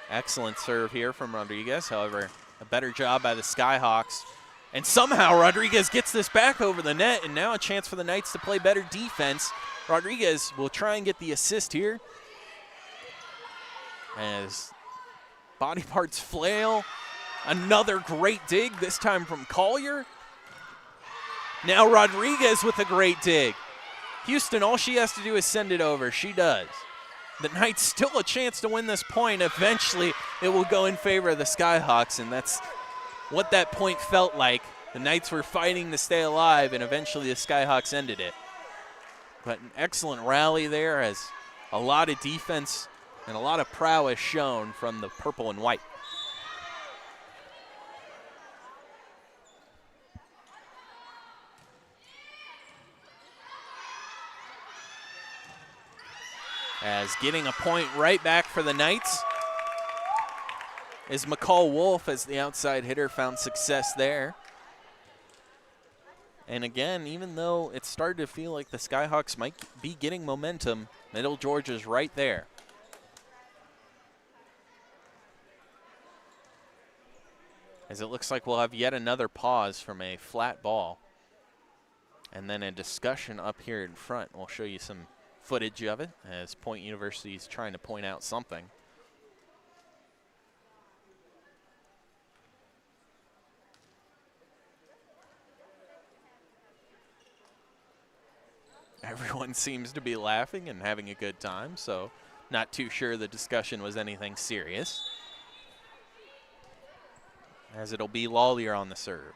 Excellent serve here from Rodriguez, however a better job by the Skyhawks, and somehow Rodriguez gets this back over the net, and now a chance for the Knights to play better defense. Rodriguez will try and get the assist here as body parts flail. Another great dig, this time from Collier. Now Rodriguez with a great dig. Houston, all she has to do is send it over. She does. The Knights still a chance to win this point. Eventually, it will go in favor of the Skyhawks, and that's what that point felt like. The Knights were fighting to stay alive, and eventually the Skyhawks ended it. But an excellent rally there, as a lot of defense and a lot of prowess shown from the purple and white. As getting a point right back for the Knights is McCall Wolf, as the outside hitter found success there. And again, even though it started to feel like the Skyhawks might be getting momentum, Middle Georgia's right there. As it looks like we'll have yet another pause from a flat ball. And then a discussion up here in front. We'll show you some footage of it as Point University is trying to point out something. Everyone seems to be laughing and having a good time, so not too sure the discussion was anything serious. As it'll be Lawlier on the serve.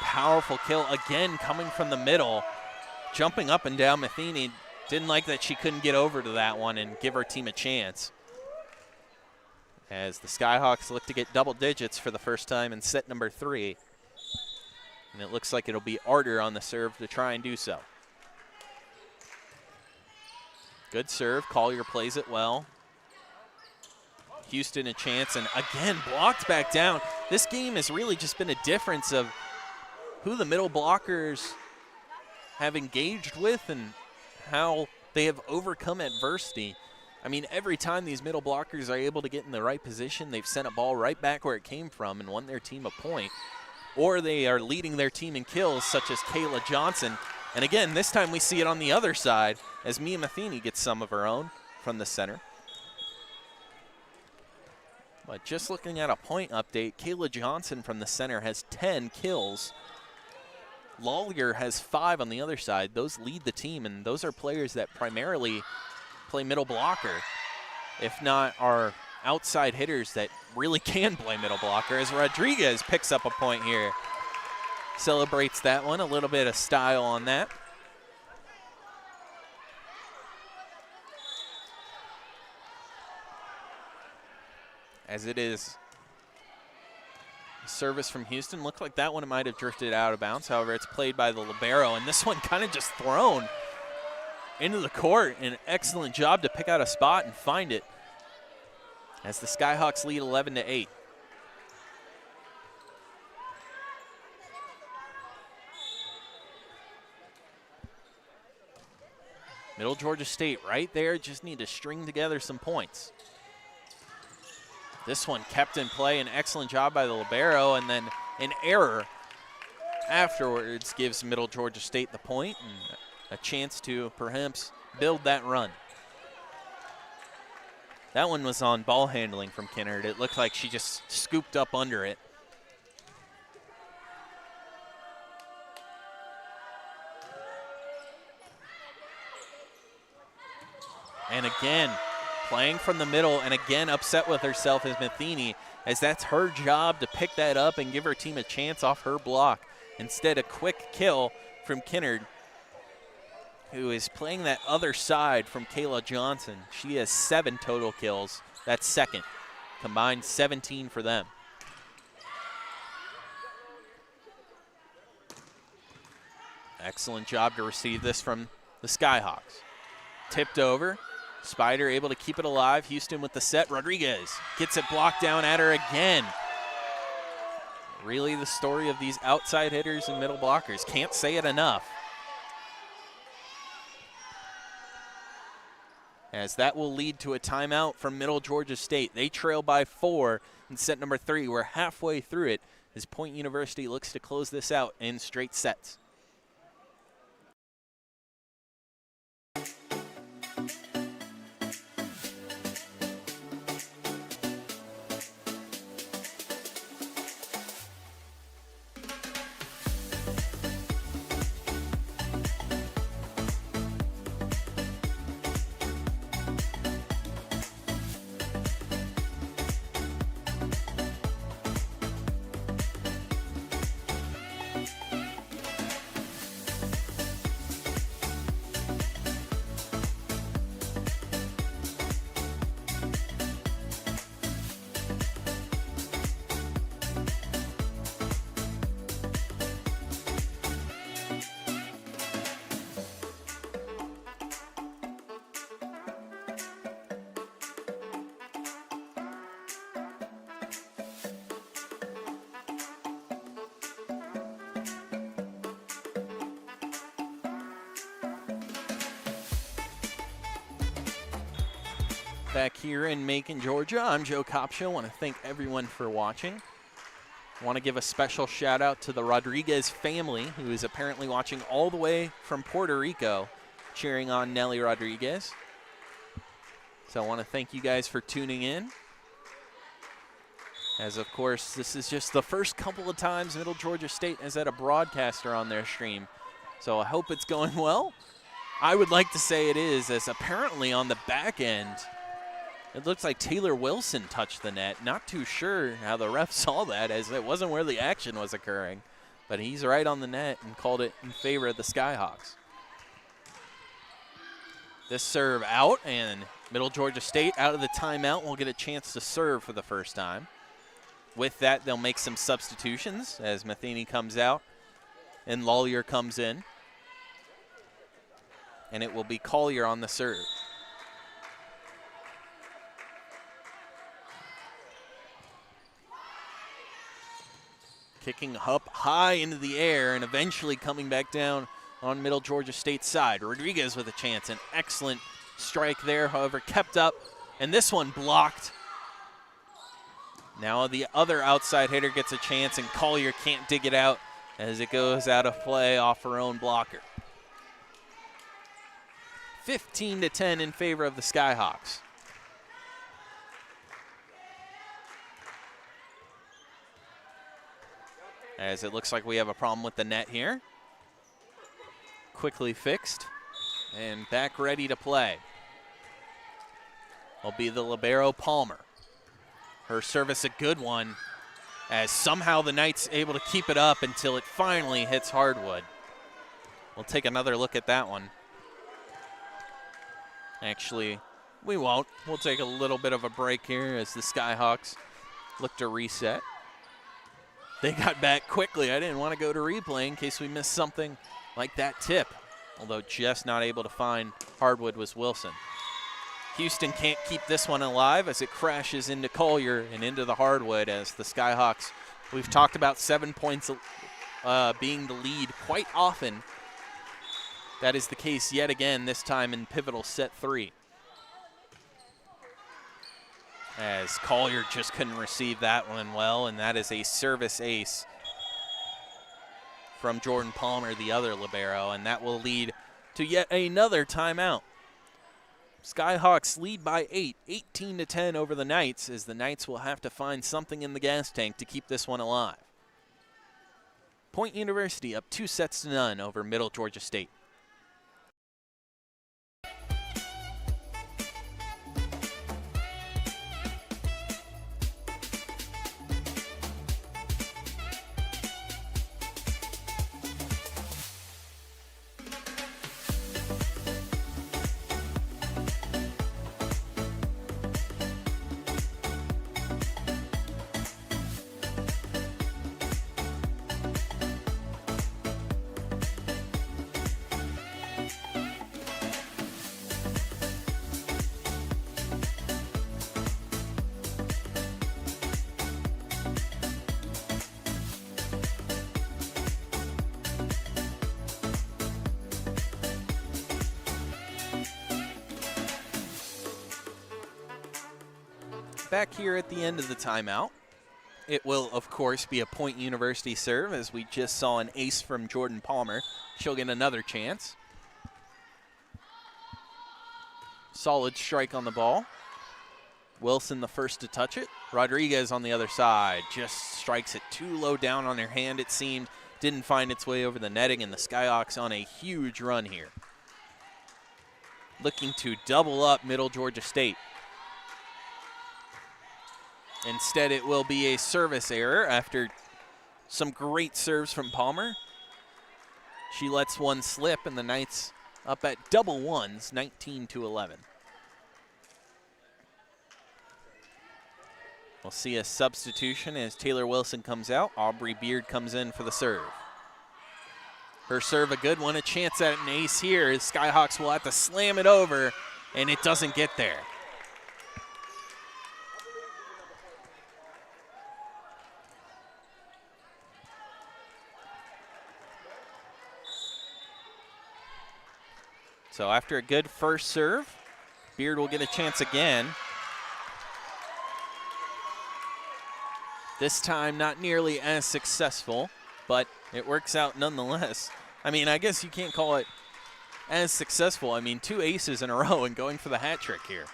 Powerful kill again coming from the middle. Jumping up and down, Matheny didn't like that she couldn't get over to that one and give her team a chance. As the Skyhawks look to get double digits for the first time in set number 3. And it looks like it'll be Arter on the serve to try and do so. Good serve, Collier plays it well. Houston a chance, and again blocked back down. This game has really just been a difference of who the middle blockers have engaged with and how they have overcome adversity. I mean, every time these middle blockers are able to get in the right position, they've sent a ball right back where it came from and won their team a point. Or they are leading their team in kills, such as Kayla Johnson. And again, this time we see it on the other side as Mia Matheny gets some of her own from the center. But just looking at a point update, Kayla Johnson from the center has 10 kills. Lawlier has 5 on the other side. Those lead the team, and those are players that primarily play middle blocker, if not are outside hitters that really can play middle blocker, as Rodriguez picks up a point here. Celebrates that one, a little bit of style on that. As it is service from Houston. Looked like that one might have drifted out of bounds. However, it's played by the libero, and this one kind of just thrown. into the court. An excellent job to pick out a spot and find it as the Skyhawks lead 11-8. Middle Georgia State right there, just need to string together some points. This one kept in play, an excellent job by the libero, and then an error afterwards gives Middle Georgia State the point and a chance to perhaps build that run. That one was on ball handling from Kinnard. It looked like she just scooped up under it. And again, playing from the middle, and again upset with herself as Matheny, as that's her job to pick that up and give her team a chance off her block. Instead, a quick kill from Kinnard, who is playing that other side from Kayla Johnson. She has 7 total kills. That's second. Combined 17 for them. Excellent job to receive this from the Skyhawks. Tipped over. Spider able to keep it alive. Houston with the set. Rodriguez gets it blocked down at her again. Really the story of these outside hitters and middle blockers. Can't say it enough. As that will lead to a timeout from Middle Georgia State. They trail by 4 in set number 3. We're halfway through it as Point University looks to close this out in straight sets. Back here in Macon, Georgia, I'm Joe Kopsha. I want to thank everyone for watching. I want to give a special shout out to the Rodriguez family, who is apparently watching all the way from Puerto Rico, cheering on Nelly Rodriguez. So I want to thank you guys for tuning in. As of course, this is just the first couple of times Middle Georgia State has had a broadcaster on their stream. So I hope it's going well. I would like to say it is, as apparently on the back end, it looks like Taylor Wilson touched the net. Not too sure how the ref saw that, as it wasn't where the action was occurring. But he's right on the net and called it in favor of the Skyhawks. This serve out, and Middle Georgia State out of the timeout will get a chance to serve for the first time. With that, they'll make some substitutions as Matheny comes out and Lawlier comes in. And it will be Collier on the serve. Kicking up high into the air and eventually coming back down on Middle Georgia State's side. Rodriguez with a chance. An excellent strike there, however, kept up. And this one blocked. Now the other outside hitter gets a chance, and Collier can't dig it out as it goes out of play off her own blocker. 15-10 in favor of the Skyhawks. As it looks like we have a problem with the net here. Quickly fixed and back ready to play. Will be the libero Palmer. Her service a good one, as somehow the Knights able to keep it up until it finally hits hardwood. We'll take another look at that one. Actually, we won't. We'll take a little bit of a break here as the Skyhawks look to reset. They got back quickly. I didn't want to go to replay in case we missed something like that tip. although just not able to find hardwood was Wilson. Houston can't keep this one alive as it crashes into Collier and into the hardwood as the Skyhawks, we've talked about 7 points being the lead quite often. That is the case yet again, this time in pivotal set 3. As Collier just couldn't receive that one well, and that is a service ace from Jordan Palmer, the other libero, and that will lead to yet another timeout. Skyhawks lead by 8, 18-10 over the Knights, as the Knights will have to find something in the gas tank to keep this one alive. Point University up 2-0 over Middle Georgia State. Back here at the end of the timeout, it will, of course, be a Point University serve, as we just saw an ace from Jordan Palmer. She'll get another chance. Solid strike on the ball. Wilson the first to touch it. Rodriguez on the other side just strikes it too low down on her hand, it seemed. Didn't find its way over the netting, and the Skyhawks on a huge run here. Looking to double up Middle Georgia State. Instead, it will be a service error after some great serves from Palmer. She lets one slip, and the Knights up at double ones, 19-11. We'll see a substitution as Taylor Wilson comes out. Aubrey Beard comes in for the serve. Her serve a good one, a chance at an ace here. Skyhawks will have to slam it over, and it doesn't get there. So after a good first serve, Beard will get a chance again. This time not nearly as successful, but it works out nonetheless. I mean, I guess you can't call it as successful. I mean, 2 aces in a row and going for the hat trick here.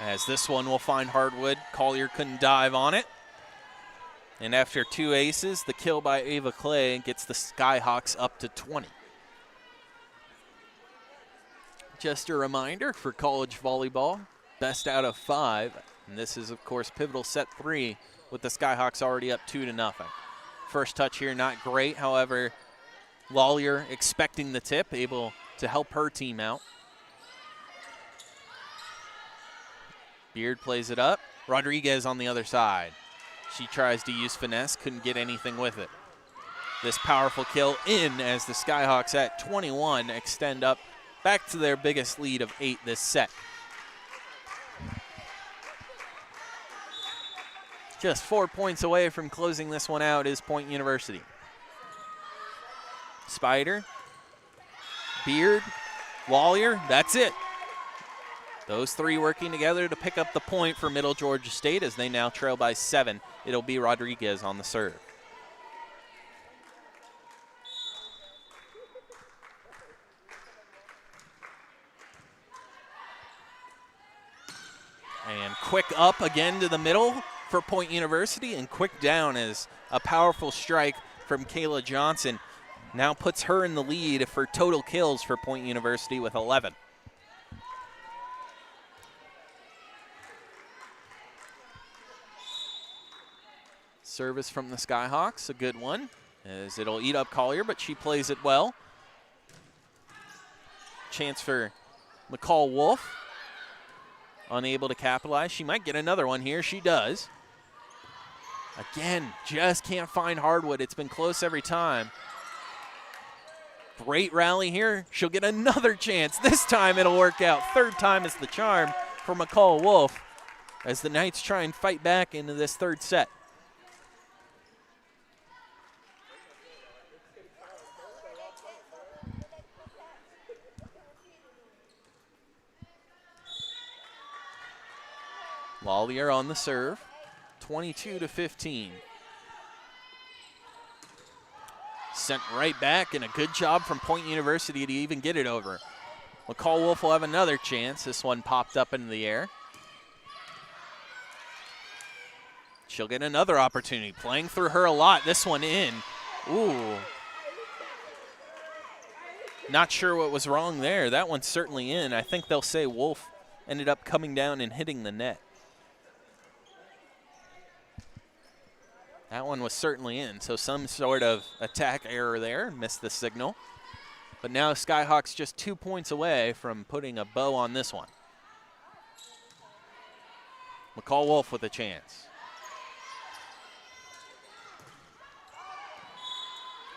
As this one will find hardwood. Collier couldn't dive on it. And after 2 aces, the kill by Ava Clay gets the Skyhawks up to 20. Just a reminder for college volleyball, best out of 5. And this is, of course, pivotal set 3 with the Skyhawks already up 2-0. First touch here, not great. However, Lawyer expecting the tip, able to help her team out. Beard plays it up. Rodriguez on the other side. She tries to use finesse, couldn't get anything with it. This powerful kill in as the Skyhawks at 21 extend up back to their biggest lead of 8 this set. Just 4 points away from closing this one out is Point University. Spider, Beard, Lawyer, that's it. Those 3 working together to pick up the point for Middle Georgia State as they now trail by 7. It'll be Rodriguez on the serve. And quick up again to the middle for Point University, and quick down as a powerful strike from Kayla Johnson now puts her in the lead for total kills for Point University with 11. Service from the Skyhawks, a good one, as it'll eat up Collier, but she plays it well. Chance for McCall Wolf. Unable to capitalize. She might get another one here. She does. Again, just can't find hardwood. It's been close every time. Great rally here. She'll get another chance. This time it'll work out. Third time is the charm for McCall Wolf as the Knights try and fight back into this third set. Lawlier on the serve, 22-15. Sent right back, and a good job from Point University to even get it over. McCall Wolf will have another chance. This one popped up into the air. She'll get another opportunity. Playing through her a lot. This one in. Ooh. Not sure what was wrong there. That one's certainly in. I think they'll say Wolf ended up coming down and hitting the net. That one was certainly in, so some sort of attack error there. Missed the signal. But now Skyhawks just 2 points away from putting a bow on this one. McCall Wolf with a chance.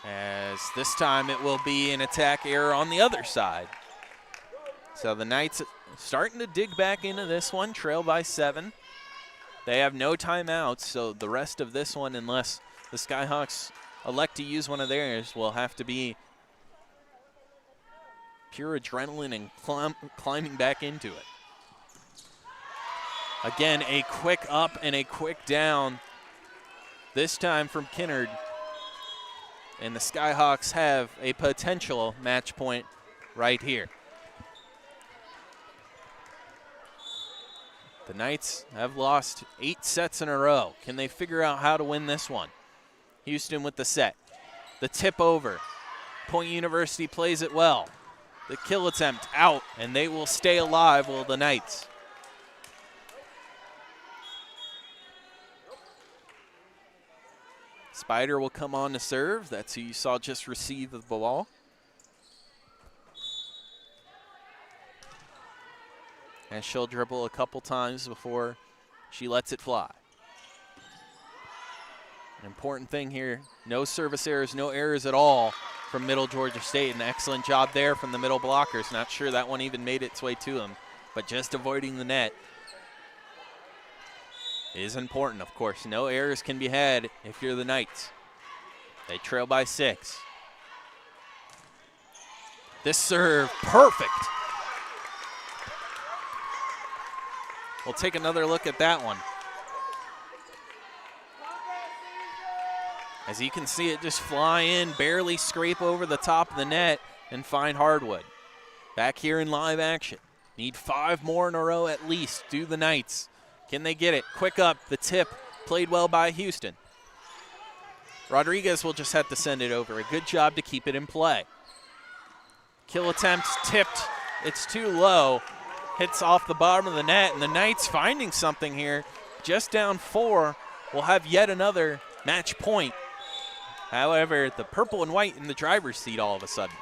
As this time it will be an attack error on the other side. So the Knights starting to dig back into this one, trail by 7. They have no timeouts, so the rest of this one, unless the Skyhawks elect to use one of theirs, will have to be pure adrenaline and climbing back into it. Again, a quick up and a quick down, this time from Kinnard. And the Skyhawks have a potential match point right here. The Knights have lost 8 sets in a row. Can they figure out how to win this one? Houston with the set. The tip over. Point University plays it well. The kill attempt out, and they will stay alive, will the Knights. Spider will come on to serve. That's who you saw just receive the ball. And she'll dribble a couple times before she lets it fly. An important thing here, no service errors, no errors at all from Middle Georgia State. An excellent job there from the middle blockers. Not sure that one even made its way to them, but just avoiding the net is important, of course. No errors can be had if you're the Knights. They trail by 6. This serve, perfect. We'll take another look at that one. As you can see it just fly in, barely scrape over the top of the net and find hardwood. Back here in live action. Need 5 more in a row at least. Do the Knights. Can they get it? Quick up, the tip. Played well by Houston. Rodriguez will just have to send it over. A good job to keep it in play. Kill attempt tipped. It's too low. Hits off the bottom of the net, and the Knights finding something here. Just down 4 will have yet another match point. However, the purple and white in the driver's seat all of a sudden.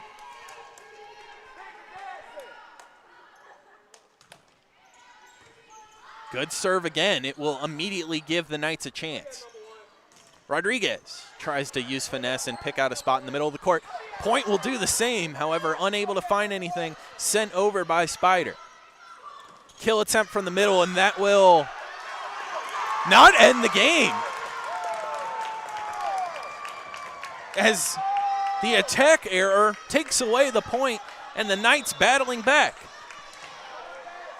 Good serve again. It will immediately give the Knights a chance. Rodriguez tries to use finesse and pick out a spot in the middle of the court. Point will do the same, however, unable to find anything. Sent over by Spider. Kill attempt from the middle, and that will not end the game. As the attack error takes away the point, and the Knights battling back.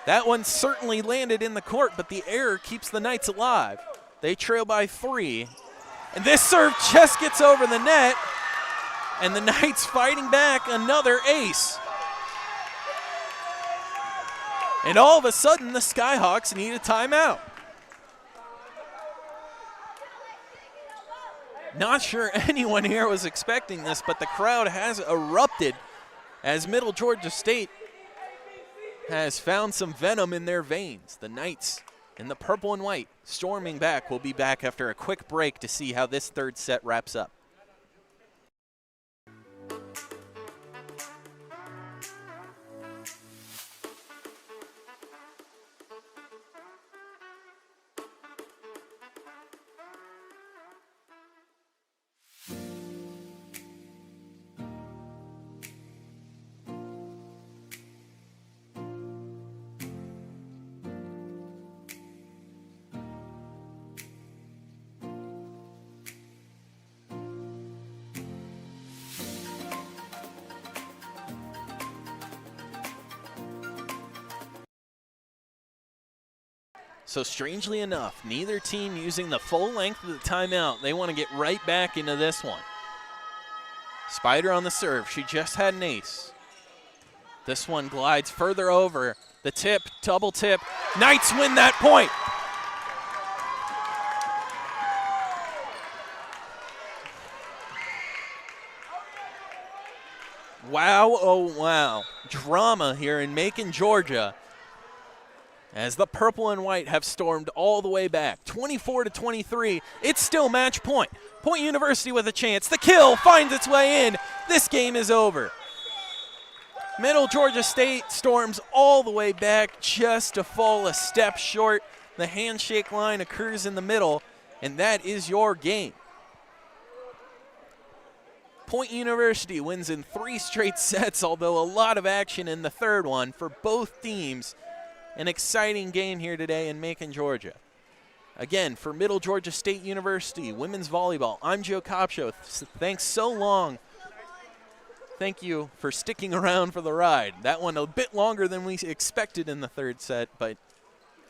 That one certainly landed in the court, but the error keeps the Knights alive. They trail by 3. And this serve just gets over the net, and the Knights fighting back another ace. And all of a sudden, the Skyhawks need a timeout. Not sure anyone here was expecting this, but the crowd has erupted as Middle Georgia State has found some venom in their veins. The Knights in the purple and white storming back. We'll be back after a quick break to see how this third set wraps up. So strangely enough, neither team using the full length of the timeout. They want to get right back into this one. Spider on the serve. She just had an ace. This one glides further over. The tip, double tip. Knights win that point. Wow, oh wow. Drama here in Macon, Georgia, as the purple and white have stormed all the way back. 24-23, it's still match point. Point University with a chance. The kill finds its way in. This game is over. Middle Georgia State storms all the way back just to fall a step short. The handshake line occurs in the middle, and that is your game. Point University wins in 3 straight sets, although a lot of action in the third one for both teams. An exciting game here today in Macon, Georgia. Again, for Middle Georgia State University women's volleyball, I'm Joe Kopcho. Thanks so long. Thank you for sticking around for the ride. That one a bit longer than we expected in the third set, but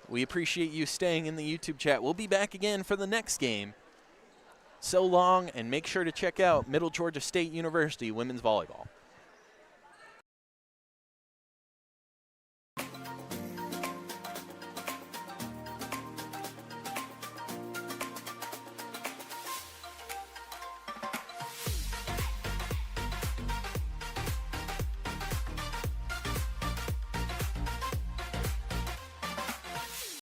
we appreciate you staying in the YouTube chat. We'll be back again for the next game. So long, and make sure to check out Middle Georgia State University women's volleyball.